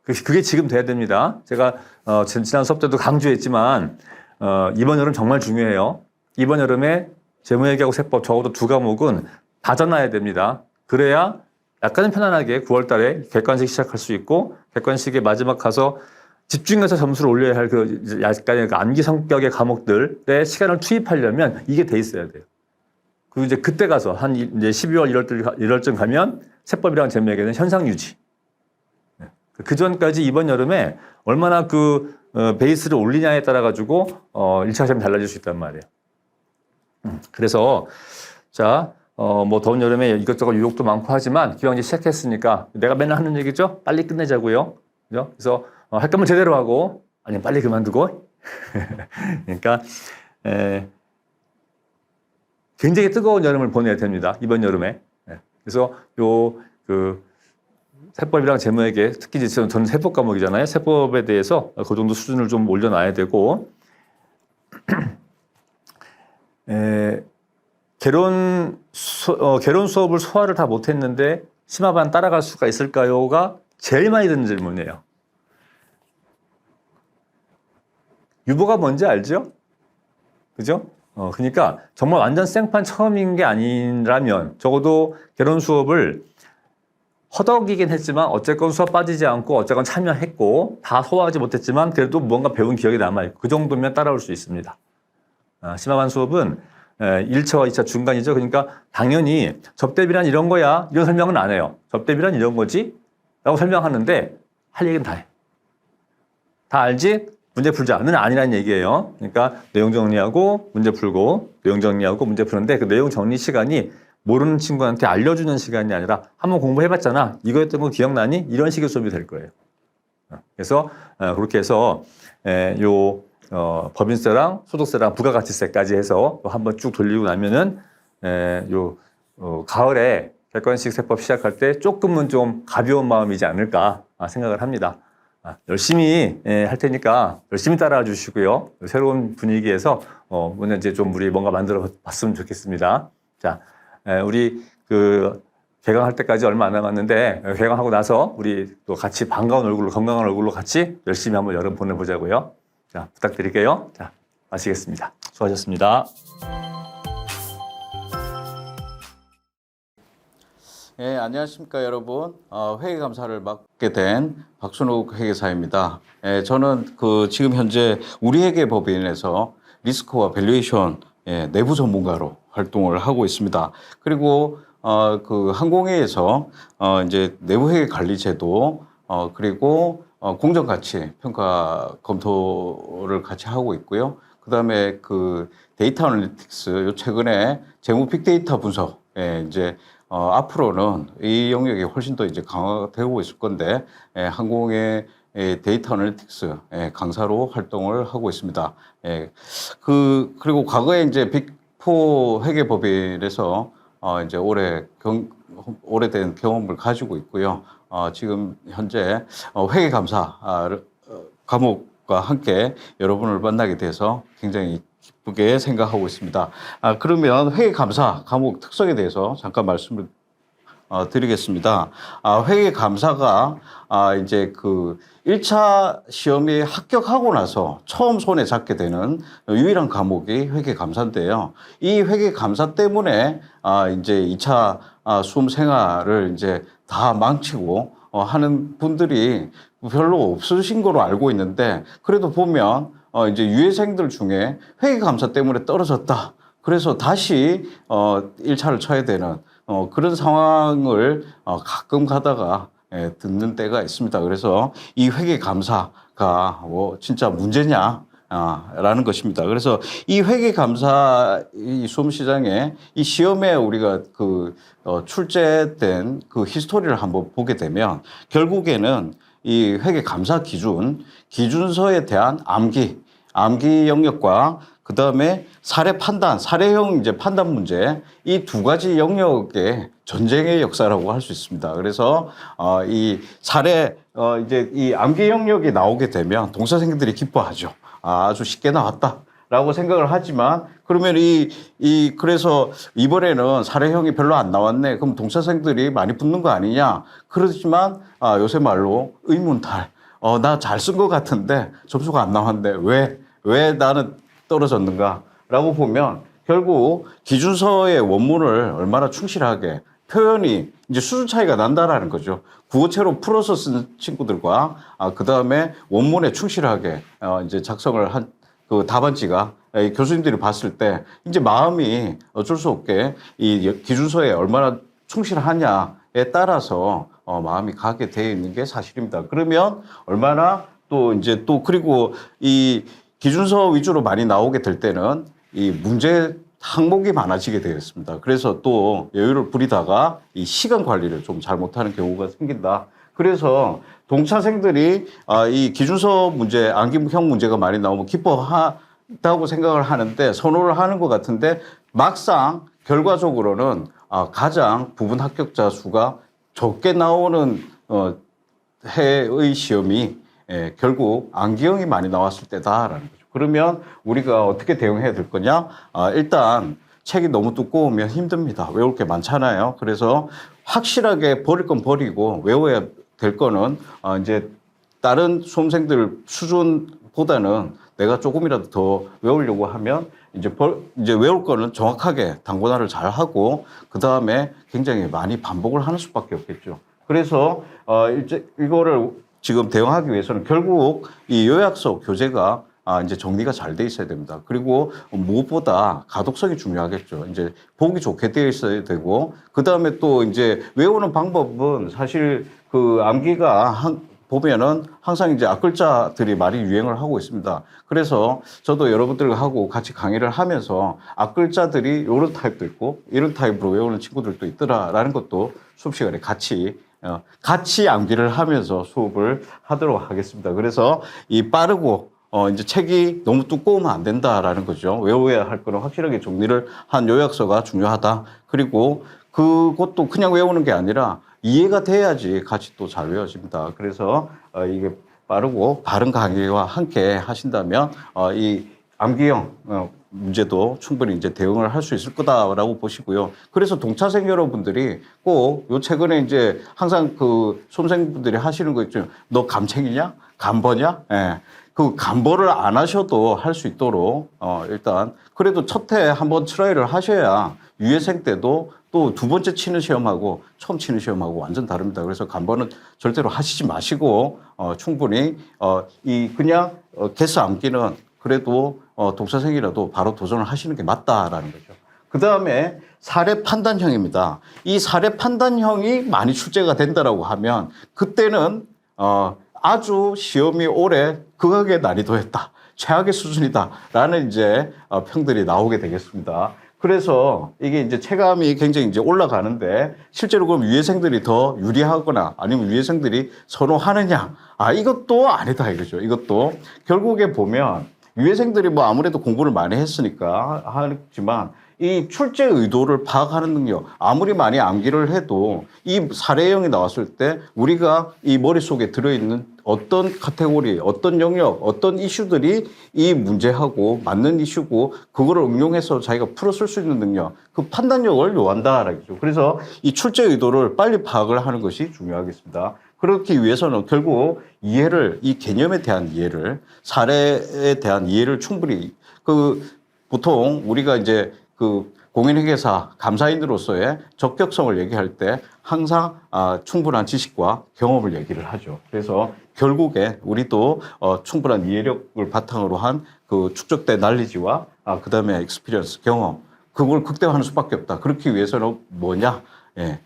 그게 지금 돼야 됩니다. 제가 지난 수업 때도 강조했지만 이번 여름 정말 중요해요. 이번 여름에 재무회계하고 세법 적어도 2과목은 다 젖나야 됩니다. 그래야 약간은 편안하게 9월 달에 객관식 시작할 수 있고 객관식의 마지막 가서 집중해서 점수를 올려야 할 그 약간의 암기 성격의 과목들에 시간을 투입하려면 이게 돼 있어야 돼요. 그리고 이제 그때 가서 한 이제 12월, 1월쯤 가면 세법이랑 재무회계는 현상 유지. 그 전까지 이번 여름에 얼마나 그 베이스를 올리냐에 따라 가지고 1차 시험이 달라질 수 있단 말이에요. 그래서 자, 뭐 더운 여름에 이것저것 유혹도 많고 하지만 기왕 이제 시작했으니까 내가 맨날 하는 얘기죠. 빨리 끝내자고요. 그죠? 그래서 할 거면 제대로 하고 아니면 빨리 그만두고. 그러니까 굉장히 뜨거운 여름을 보내야 됩니다. 이번 여름에. 그래서 그 세법이랑 재무회계, 특히 저는 세법 과목이잖아요. 세법에 대해서 그 정도 수준을 좀 올려놔야 되고, 개론 수업을 소화를 다 못했는데 심화반 따라갈 수가 있을까요?가 제일 많이 드는 질문이에요. 유보가 뭔지 알죠? 그죠? 그러니까 정말 완전 생판 처음인 게 아니라면 적어도 개론 수업을 허덕이긴 했지만 어쨌건 수업 빠지지 않고 어쨌건 참여했고 다 소화하지 못했지만 그래도 뭔가 배운 기억이 남아있고 그 정도면 따라올 수 있습니다. 심화반 수업은 1차와 2차 중간이죠. 그러니까 당연히 접대비란 이런 거야 이런 설명은 안 해요. 접대비란 이런 거지 라고 설명하는데 할 얘기는 다 해. 다 알지? 문제 풀자는 아니라는 얘기예요. 그러니까 내용 정리하고 문제 풀고 내용 정리하고 문제 푸는데 그 내용 정리 시간이 모르는 친구한테 알려주는 시간이 아니라 한번 공부해봤잖아. 이거 했던 거 기억나니? 이런 식의 수업이 될 거예요. 그래서 그렇게 해서 법인세랑 소득세랑 부가가치세까지 해서 한번 쭉 돌리고 나면은 가을에 객관식 세법 시작할 때 조금은 좀 가벼운 마음이지 않을까 생각을 합니다. 열심히 할 테니까 열심히 따라와 주시고요. 새로운 분위기에서 오늘 이제 좀 우리 뭔가 만들어 봤으면 좋겠습니다. 자, 우리 개강할 때까지 얼마 안 남았는데 개강하고 나서 우리 또 같이 반가운 얼굴로 건강한 얼굴로 같이 열심히 한번 여름 보내보자고요. 자, 부탁드릴게요. 자, 마치겠습니다. 수고하셨습니다. 네, 안녕하십니까 여러분. 회계감사를 맡게 된 박순욱 회계사입니다. 저는 지금 현재 우리회계법인에서 리스크와 밸류에이션 내부 전문가로 활동을 하고 있습니다. 그리고 항공회에서 이제 내부회계 관리제도 그리고 공정가치 평가 검토를 같이 하고 있고요. 그다음에 데이터 애널리틱스 최근에 재무 빅데이터 분석에 이제 앞으로는 이 영역이 훨씬 더 이제 강화되고 있을 건데 항공의 데이터 애널리틱스 강사로 활동을 하고 있습니다. 그리고 과거에 이제 빅4 회계법인에서 이제 오래된 경험을 가지고 있고요. 지금 현재 회계감사 과목과 함께 여러분을 만나게 돼서 굉장히 기쁘게 생각하고 있습니다. 그러면 회계감사 과목 특성에 대해서 잠깐 말씀을 드리겠습니다. 회계감사가 이제 1차 시험에 합격하고 나서 처음 손에 잡게 되는 유일한 과목이 회계감사인데요. 이 회계감사 때문에 이제 2차 수험 생활을 이제 다 망치고 하는 분들이 별로 없으신 거로 알고 있는데 그래도 보면 이제 유해생들 중에 회계감사 때문에 떨어졌다. 그래서 다시 1차를 쳐야 되는 그런 상황을 가끔 가다가 듣는 때가 있습니다. 그래서 이 회계감사가 진짜 문제냐? 라는 것입니다. 그래서 이 회계감사 이 수험시장에 이 시험에 우리가 출제된 그 히스토리를 한번 보게 되면 결국에는 이 회계감사 기준서에 대한 암기 영역과 그 다음에 사례 판단, 사례형 이제 판단 문제 이 두 가지 영역의 전쟁의 역사라고 할 수 있습니다. 그래서 이 사례 이제 이 암기 영역이 나오게 되면 동사생들이 기뻐하죠. 아주 쉽게 나왔다라고 생각을 하지만 그러면 그래서 이번에는 사례형이 별로 안 나왔네. 그럼 동사생들이 많이 붙는 거 아니냐? 그렇지만 요새 말로 의문탈. 나 잘 쓴 것 같은데 점수가 안 나왔는데 왜 나는 떨어졌는가라고 보면 결국 기준서의 원문을 얼마나 충실하게 표현이 이제 수준 차이가 난다라는 거죠. 구어체로 풀어서 쓴 친구들과 그 다음에 원문에 충실하게 이제 작성을 한 그 답안지가 교수님들이 봤을 때 이제 마음이 어쩔 수 없게 이 기준서에 얼마나 충실하냐에 따라서 마음이 가게 되어 있는 게 사실입니다. 그러면 얼마나 또 이제 또 그리고 이 기준서 위주로 많이 나오게 될 때는 이 문제 항목이 많아지게 되었습니다. 그래서 또 여유를 부리다가 이 시간 관리를 좀 잘못하는 경우가 생긴다. 그래서 동차생들이 이 기준서 문제, 암기형 문제가 많이 나오면 기뻐한다고 생각을 하는데 선호를 하는 것 같은데 막상 결과적으로는 가장 부분 합격자 수가 적게 나오는 해의 시험이 결국 암기형이 많이 나왔을 때다라는 거죠. 그러면 우리가 어떻게 대응해야 될 거냐? 일단 책이 너무 두꺼우면 힘듭니다. 외울 게 많잖아요. 그래서 확실하게 버릴 건 버리고 외워야 될 거는 이제 다른 수험생들 수준보다는 내가 조금이라도 더 외우려고 하면 이제 외울 거는 정확하게 단권화를 잘 하고 그 다음에 굉장히 많이 반복을 하는 수밖에 없겠죠. 그래서 이제 이거를 지금 대응하기 위해서는 결국 이 요약서 교재가 이제 정리가 잘 돼 있어야 됩니다. 그리고 무엇보다 가독성이 중요하겠죠. 이제 보기 좋게 되어 있어야 되고, 그 다음에 또 이제 외우는 방법은 사실 그 암기가 보면은 항상 이제 앞글자들이 많이 유행을 하고 있습니다. 그래서 저도 여러분들하고 같이 강의를 하면서 앞글자들이 이런 타입도 있고 이런 타입으로 외우는 친구들도 있더라라는 것도 수업 시간에 같이 암기를 하면서 수업을 하도록 하겠습니다. 그래서 이 빠르고 이제 책이 너무 두꺼우면 안 된다라는 거죠. 외워야 할 거는 확실하게 정리를 한 요약서가 중요하다. 그리고 그것도 그냥 외우는 게 아니라 이해가 돼야지 같이 또 잘 외워집니다. 그래서 이게 빠르고 바른 강의와 함께 하신다면 이 암기형 문제도 충분히 이제 대응을 할 수 있을 거다라고 보시고요. 그래서 동차생 여러분들이 꼭 요 최근에 이제 항상 그 수험생분들이 하시는 거 있죠. 너 감책이냐? 감버냐? 예. 그 감보를 안 하셔도 할 수 있도록 일단 그래도 첫 해 한번 트라이를 하셔야 유예생 때도 또 두 번째 치는 시험하고 처음 치는 시험하고 완전 다릅니다. 그래서 감보는 절대로 하시지 마시고 충분히 이 그냥 개수 암기는 그래도 동차생이라도 바로 도전을 하시는 게 맞다라는 거죠. 그 다음에 사례 판단형입니다. 이 사례 판단형이 많이 출제가 된다라고 하면 그때는 아주 시험이 올해 극악의 난이도였다. 최악의 수준이다라는 이제 평들이 나오게 되겠습니다. 그래서 이게 이제 체감이 굉장히 이제 올라가는데 실제로 그럼 유예생들이 더 유리하거나 아니면 유예생들이 선호하느냐? 이것도 아니다 이거죠. 이것도 결국에 보면 유예생들이 뭐 아무래도 공부를 많이 했으니까 하지만 이 출제 의도를 파악하는 능력, 아무리 많이 암기를 해도 이 사례형이 나왔을 때 우리가 이 머릿속에 들어있는 어떤 카테고리, 어떤 영역, 어떤 이슈들이 이 문제하고 맞는 이슈고 그거를 응용해서 자기가 풀어 쓸 수 있는 능력, 그 판단력을 요한다라죠. 그래서 이 출제 의도를 빨리 파악을 하는 것이 중요하겠습니다. 그렇기 위해서는 결국 이 개념에 대한 이해를, 사례에 대한 이해를 충분히 보통 우리가 이제 공인회계사 감사인으로서의 적격성을 얘기할 때 항상 충분한 지식과 경험을 얘기를 하죠. 그래서 결국에 우리도 충분한 이해력을 바탕으로 한 그 축적된 날리지와 그다음에 익스피리언스 경험 그걸 극대화하는 수밖에 없다. 그렇기 위해서는 뭐냐? 예.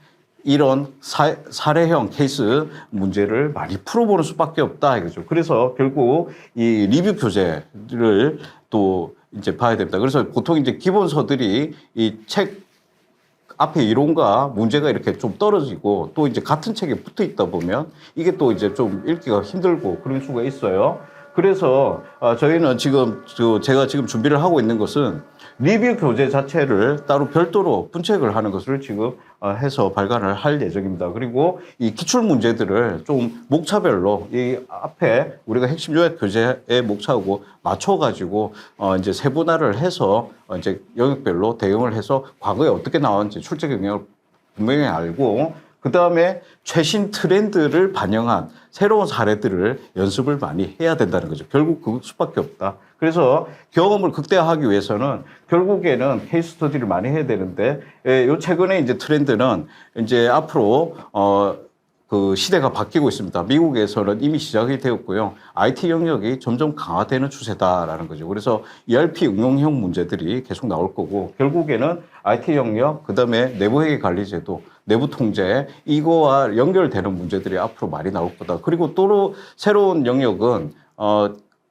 이런 사례형 케이스 문제를 많이 풀어보는 수밖에 없다 이거죠. 그래서 결국 이 리뷰 교재를 또 이제 봐야 됩니다. 그래서 보통 이제 기본서들이 이 책 앞에 이론과 문제가 이렇게 좀 떨어지고 또 이제 같은 책에 붙어 있다 보면 이게 또 이제 좀 읽기가 힘들고 그럴 수가 있어요. 그래서 저희는 지금 제가 지금 준비를 하고 있는 것은 리뷰 교재 자체를 따로 별도로 분책을 하는 것을 지금 해서 발간을 할 예정입니다. 그리고 이 기출 문제들을 좀 목차별로 이 앞에 우리가 핵심 요약 교재의 목차하고 맞춰가지고 이제 세분화를 해서 이제 영역별로 대응을 해서 과거에 어떻게 나왔는지 출제 경향을 분명히 알고 그 다음에 최신 트렌드를 반영한 새로운 사례들을 연습을 많이 해야 된다는 거죠. 결국 그 수밖에 없다. 그래서 경험을 극대화하기 위해서는 결국에는 케이스 스터디를 많이 해야 되는데, 요 최근에 이제 트렌드는 이제 앞으로, 그 시대가 바뀌고 있습니다. 미국에서는 이미 시작이 되었고요. IT 영역이 점점 강화되는 추세다라는 거죠. 그래서 ERP 응용형 문제들이 계속 나올 거고, 결국에는 IT 영역, 그 다음에 내부회계 관리제도, 내부 통제, 이거와 연결되는 문제들이 앞으로 많이 나올 거다. 그리고 또 새로운 영역은,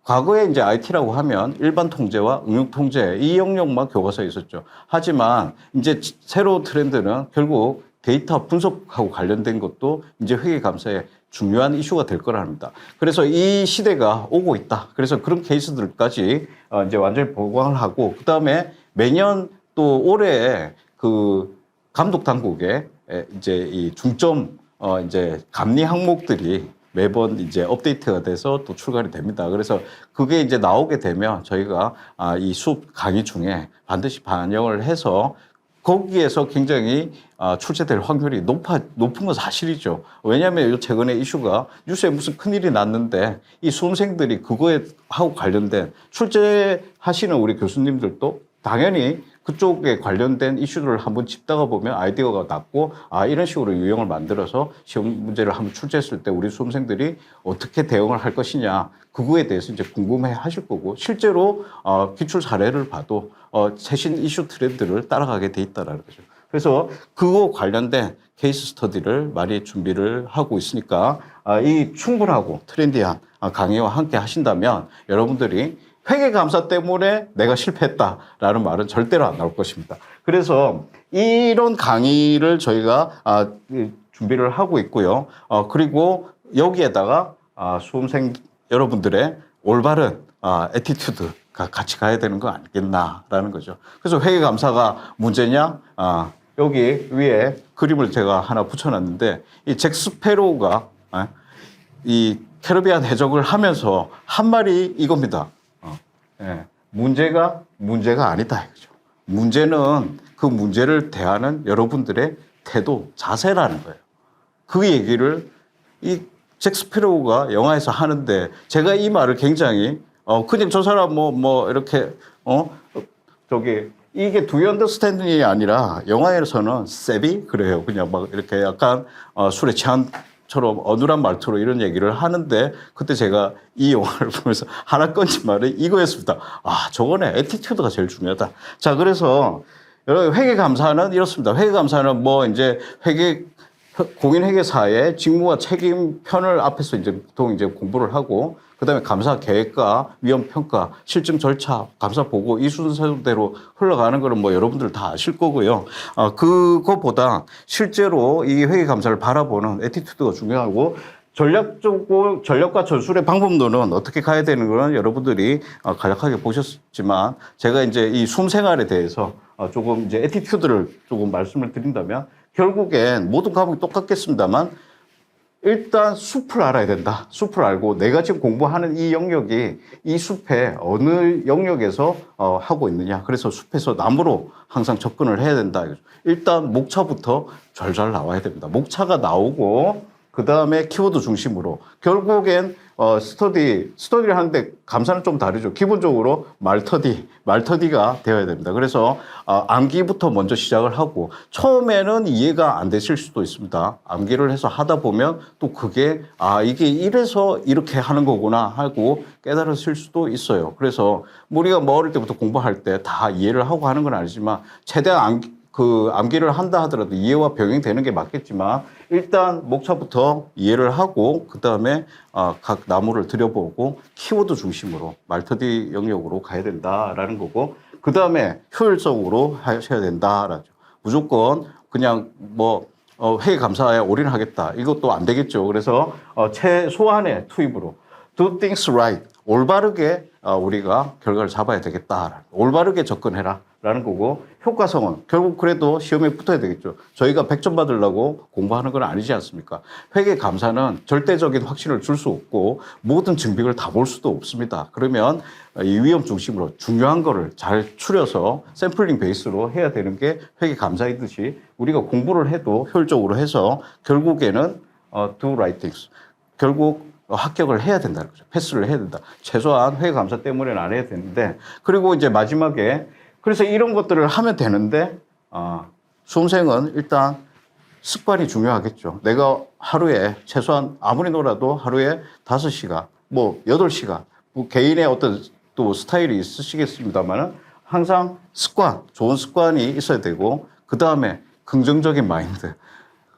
과거에 이제 IT라고 하면 일반 통제와 응용 통제, 이 영역만 교과서에 있었죠. 하지만 이제 새로운 트렌드는 결국 데이터 분석하고 관련된 것도 이제 회계감사에 중요한 이슈가 될 거라 합니다. 그래서 이 시대가 오고 있다. 그래서 그런 케이스들까지 이제 완전히 보강을 하고, 그 다음에 매년 또 올해 그 감독 당국에 이제 이 중점 이제 감리 항목들이 매번 이제 업데이트가 돼서 또 출간이 됩니다. 그래서 그게 이제 나오게 되면 저희가 이 수업 강의 중에 반드시 반영을 해서 거기에서 굉장히 출제될 확률이 높은 건 사실이죠. 왜냐하면 최근에 이슈가 뉴스에 무슨 큰일이 났는데 이 수험생들이 그거에 하고 관련된 출제하시는 우리 교수님들도 당연히 그쪽에 관련된 이슈를 한번 짚다가 보면 아이디어가 났고, 이런 식으로 유형을 만들어서 시험 문제를 한번 출제했을 때 우리 수험생들이 어떻게 대응을 할 것이냐, 그거에 대해서 이제 궁금해 하실 거고, 실제로 기출 사례를 봐도 최신 이슈 트렌드를 따라가게 돼 있다라는 거죠. 그래서 그거 관련된 케이스 스터디를 많이 준비를 하고 있으니까 이 충분하고 트렌디한 강의와 함께 하신다면 여러분들이 회계감사 때문에 내가 실패했다라는 말은 절대로 안 나올 것입니다. 그래서 이런 강의를 저희가 준비를 하고 있고요. 그리고 여기에다가 수험생 여러분들의 올바른 애티튜드가 같이 가야 되는 거 아니겠나라는 거죠. 그래서 회계감사가 문제냐? 여기 위에 그림을 제가 하나 붙여놨는데, 이 잭 스페로우가 이 캐리비안 해적을 하면서 한 말이 이겁니다. 문제가 아니다 이거죠. 문제는 그 문제를 대하는 여러분들의 태도, 자세라는 거예요. 그 얘기를 이 잭 스페로우가 영화에서 하는데, 제가 이 말을 굉장히 그냥 저 사람 뭐 이렇게 이게 do you understand이 아니라 영화에서는 세비 그래요. 그냥 막 이렇게 약간 술에 취한처럼 어눌한 말투로 이런 얘기를 하는데, 그때 제가 이 영화를 보면서 하나 건진 말이 이거였습니다. 저거네. 애티튜드가 제일 중요하다. 자, 그래서 여러분 회계감사는 이렇습니다. 회계감사는 뭐 이제 공인회계사의 직무와 책임 편을 앞에서 이제 보통 이제 공부를 하고, 그다음에 감사 계획과 위험 평가, 실증 절차, 감사 보고 이 순서대로 흘러가는 거는 뭐 여러분들 다 아실 거고요. 그거보다 실제로 이 회계 감사를 바라보는 애티튜드가 중요하고, 전략과 전술의 방법론은 어떻게 가야 되는 거는 여러분들이 간략하게 보셨지만, 제가 이제 이 수험 생활에 대해서 조금 이제 애티튜드를 조금 말씀을 드린다면, 결국엔 모든 과목이 똑같겠습니다만 일단 숲을 알아야 된다. 숲을 알고 내가 지금 공부하는 이 영역이 이 숲에 어느 영역에서 하고 있느냐. 그래서 숲에서 나무로 항상 접근을 해야 된다. 일단 목차부터 잘 나와야 됩니다. 목차가 나오고 그 다음에 키워드 중심으로 결국엔 스터디를 하는데 감사는 좀 다르죠. 기본적으로 말터디가 되어야 됩니다. 그래서 암기부터 먼저 시작을 하고 처음에는 이해가 안 되실 수도 있습니다. 암기를 해서 하다 보면 또 그게 이게 이래서 이렇게 하는 거구나 하고 깨달으실 수도 있어요. 그래서 우리가 뭐 어릴 때부터 공부할 때 다 이해를 하고 하는 건 아니지만 최대한 암기를 한다 하더라도 이해와 병행되는 게 맞겠지만 일단 목차부터 이해를 하고 그 다음에 각 나무를 들여보고 키워드 중심으로 말터디 영역으로 가야 된다라는 거고 그 다음에 효율적으로 하셔야 된다라죠. 무조건 그냥 뭐 회계 감사에 올인하겠다 이것도 안 되겠죠. 그래서 최소한의 투입으로 do things right 올바르게 우리가 결과를 잡아야 되겠다. 올바르게 접근해라. 라는 거고 효과성은 결국 그래도 시험에 붙어야 되겠죠. 저희가 100점 받으려고 공부하는 건 아니지 않습니까? 회계 감사는 절대적인 확신을 줄 수 없고 모든 증빙을 다 볼 수도 없습니다. 그러면 이 위험 중심으로 중요한 거를 잘 추려서 샘플링 베이스로 해야 되는 게 회계 감사이듯이 우리가 공부를 해도 효율적으로 해서 결국에는 do right things. 결국 합격을 해야 된다는 거죠. 패스를 해야 된다. 최소한 회계 감사 때문에는 안 해야 되는데 그리고 이제 마지막에 그래서 이런 것들을 하면 되는데 수험생은 일단 습관이 중요하겠죠. 내가 하루에 최소한 아무리 놀아도 하루에 5시간, 뭐 8시간 뭐 개인의 어떤 또 스타일이 있으시겠습니다만은 항상 좋은 습관이 있어야 되고 그 다음에 긍정적인 마인드.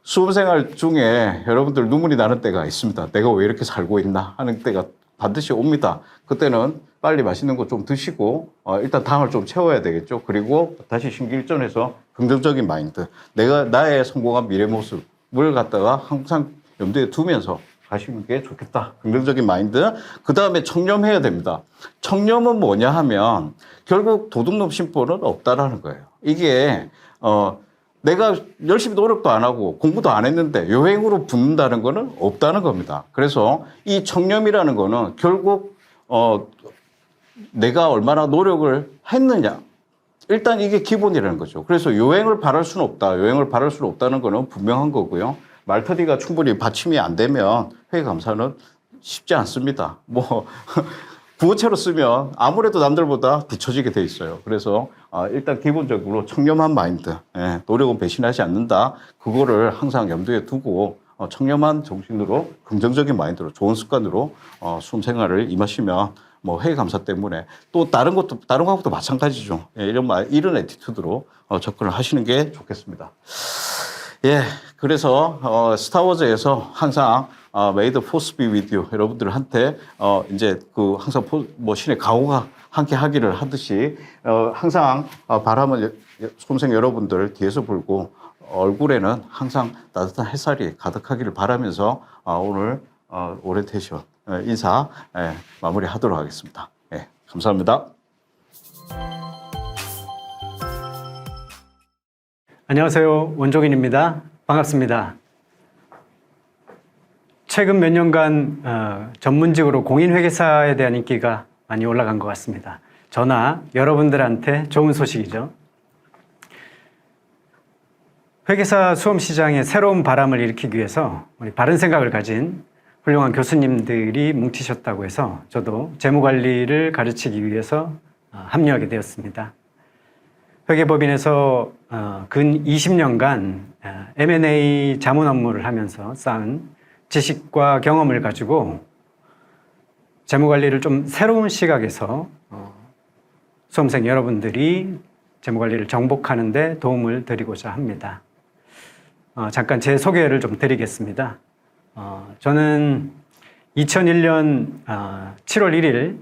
수험생활 중에 여러분들 눈물이 나는 때가 있습니다. 내가 왜 이렇게 살고 있나 하는 때가 반드시 옵니다. 그때는 빨리 맛있는 거 좀 드시고 일단 당을 좀 채워야 되겠죠. 그리고 다시 심기일전해서 긍정적인 마인드, 나의 성공한 미래 모습을 갖다가 항상 염두에 두면서 가시는 게 좋겠다. 긍정적인 마인드. 그 다음에 청렴해야 됩니다. 청렴은 뭐냐 하면 결국 도둑놈 심보는 없다라는 거예요. 이게 내가 열심히 노력도 안 하고 공부도 안 했는데 요행으로 붙는다는 거는 없다는 겁니다. 그래서 이 청렴이라는 거는 결국 내가 얼마나 노력을 했느냐. 일단 이게 기본이라는 거죠. 그래서 요행을 바랄 수는 없다. 요행을 바랄 수는 없다는 거는 분명한 거고요. 말터디가 충분히 받침이 안 되면 회계감사는 쉽지 않습니다. 뭐 부호체로 쓰면 아무래도 남들보다 뒤처지게 돼 있어요. 그래서 일단 기본적으로 청렴한 마인드, 노력은 배신하지 않는다. 그거를 항상 염두에 두고 청렴한 정신으로 긍정적인 마인드로 좋은 습관으로 수험 생활을 임하시면 뭐 회계 감사 때문에 또 다른 것도 마찬가지죠. 이런 애티튜드로 접근을 하시는 게 좋겠습니다. 예, 그래서 스타워즈에서 항상 May the Force be with you 여러분들한테 이제 그 항상 뭐 신의 가호가 함께 하기를 하듯이 항상 바람을 수험생 여러분들 뒤에서 불고 얼굴에는 항상 따뜻한 햇살이 가득하기를 바라면서 오늘 오리엔테이션 인사 마무리하도록 하겠습니다. 감사합니다. 안녕하세요. 원종인입니다. 반갑습니다. 최근 몇 년간 전문직으로 공인회계사에 대한 인기가 많이 올라간 것 같습니다. 저나 여러분들한테 좋은 소식이죠. 회계사 수험 시장에 새로운 바람을 일으키기 위해서 우리 바른 생각을 가진 훌륭한 교수님들이 뭉치셨다고 해서 저도 재무관리를 가르치기 위해서 합류하게 되었습니다. 회계법인에서 근 20년간 M&A 자문 업무를 하면서 쌓은 지식과 경험을 가지고 재무관리를 좀 새로운 시각에서 수험생 여러분들이 재무관리를 정복하는 데 도움을 드리고자 합니다. 잠깐 제 소개를 좀 드리겠습니다. 저는 2001년 7월 1일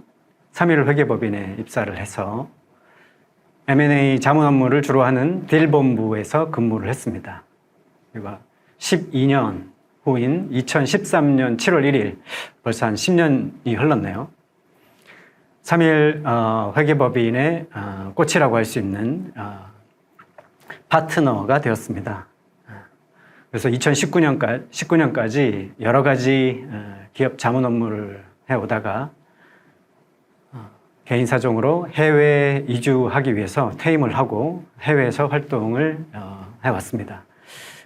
3.1 회계법인에 입사를 해서 M&A 자문 업무를 주로 하는 딜본부에서 근무를 했습니다. 그리고 12년 후인 2013년 7월 1일 벌써 한 10년이 흘렀네요. 3.1 회계법인의 꽃이라고 할 수 있는 파트너가 되었습니다. 그래서 2019년까지 여러 가지 기업 자문 업무를 해오다가 개인 사정으로 해외 이주하기 위해서 퇴임을 하고 해외에서 활동을 해왔습니다.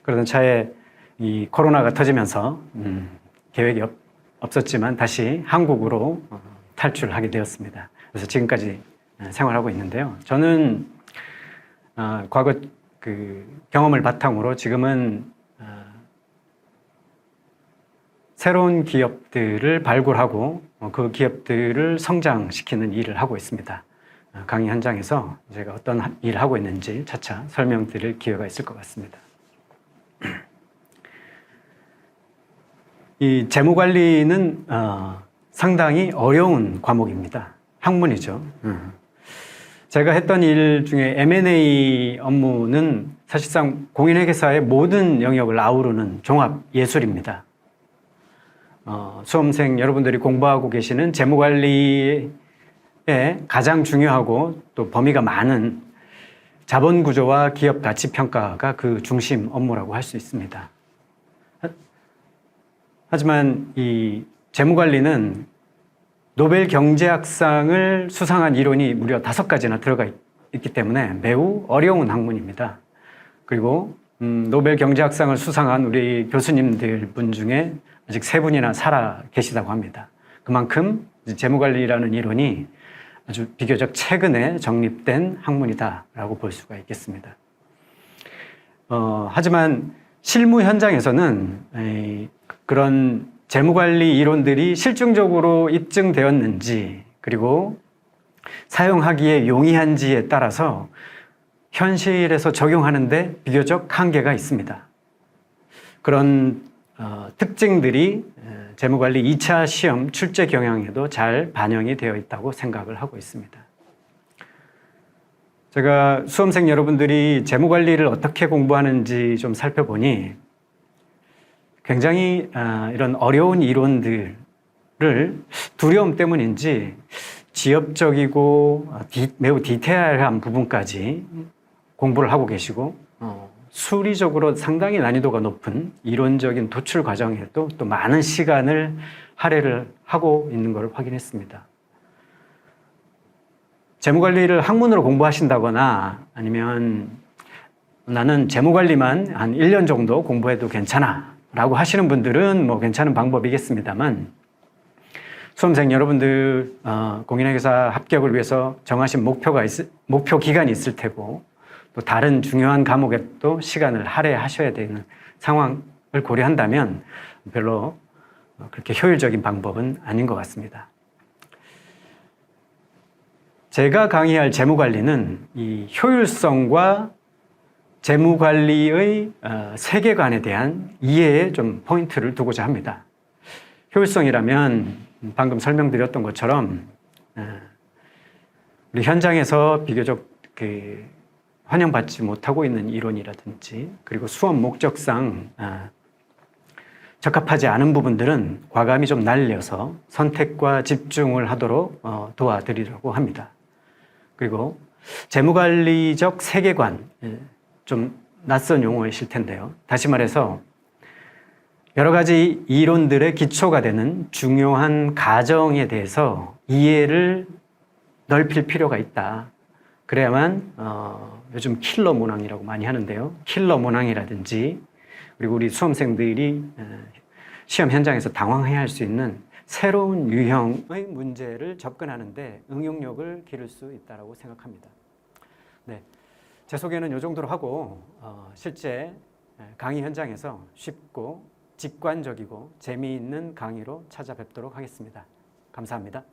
그러던 차에 이 코로나가 터지면서 계획이 없었지만 다시 한국으로 탈출하게 되었습니다. 그래서 지금까지 생활하고 있는데요. 저는 과거 그 경험을 바탕으로 지금은 새로운 기업들을 발굴하고 그 기업들을 성장시키는 일을 하고 있습니다. 강의 현장에서 제가 어떤 일을 하고 있는지 차차 설명드릴 기회가 있을 것 같습니다. 이 재무관리는 상당히 어려운 과목입니다. 학문이죠. 제가 했던 일 중에 M&A 업무는 사실상 공인회계사의 모든 영역을 아우르는 종합 예술입니다. 수험생 여러분들이 공부하고 계시는 재무관리의 가장 중요하고 또 범위가 많은 자본구조와 기업 가치평가가 그 중심 업무라고 할 수 있습니다. 하지만 이 재무관리는 노벨 경제학상을 수상한 이론이 무려 5가지나 들어가 있기 때문에 매우 어려운 학문입니다. 그리고 노벨 경제학상을 수상한 우리 교수님들 분 중에 아직 3분이나 살아 계시다고 합니다. 그만큼 재무관리라는 이론이 아주 비교적 최근에 정립된 학문이다라고 볼 수가 있겠습니다. 하지만 실무 현장에서는 그런 재무관리 이론들이 실증적으로 입증되었는지 그리고 사용하기에 용이한지에 따라서 현실에서 적용하는데 비교적 한계가 있습니다. 그런 특징들이 재무관리 2차 시험 출제 경향에도 잘 반영이 되어 있다고 생각을 하고 있습니다. 제가 수험생 여러분들이 재무관리를 어떻게 공부하는지 좀 살펴보니 굉장히 이런 어려운 이론들을 두려움 때문인지 지엽적이고 매우 디테일한 부분까지 공부를 하고 계시고 수리적으로 상당히 난이도가 높은 이론적인 도출 과정에도 또 많은 시간을 할애를 하고 있는 걸 확인했습니다. 재무관리를 학문으로 공부하신다거나 아니면 나는 재무관리만 한 1년 정도 공부해도 괜찮아 라고 하시는 분들은 뭐 괜찮은 방법이겠습니다만 수험생 여러분들 공인회계사 합격을 위해서 정하신 목표 기간이 있을 테고 또 다른 중요한 과목에 또 시간을 할애하셔야 되는 상황을 고려한다면 별로 그렇게 효율적인 방법은 아닌 것 같습니다. 제가 강의할 재무관리는 이 효율성과 재무관리의 세계관에 대한 이해에 좀 포인트를 두고자 합니다. 효율성이라면 방금 설명드렸던 것처럼 우리 현장에서 비교적 환영받지 못하고 있는 이론이라든지 그리고 수업 목적상 적합하지 않은 부분들은 과감히 좀 날려서 선택과 집중을 하도록 도와드리려고 합니다. 그리고 재무관리적 세계관, 좀 낯선 용어이실 텐데요. 다시 말해서 여러 가지 이론들의 기초가 되는 중요한 가정에 대해서 이해를 넓힐 필요가 있다. 그래야만 요즘 킬러 문항이라고 많이 하는데요. 킬러 문항이라든지 그리고 우리 수험생들이 시험 현장에서 당황해야 할 수 있는 새로운 유형의 문제를 접근하는데 응용력을 기를 수 있다고 생각합니다. 네, 제 소개는 이 정도로 하고 실제 강의 현장에서 쉽고 직관적이고 재미있는 강의로 찾아뵙도록 하겠습니다. 감사합니다.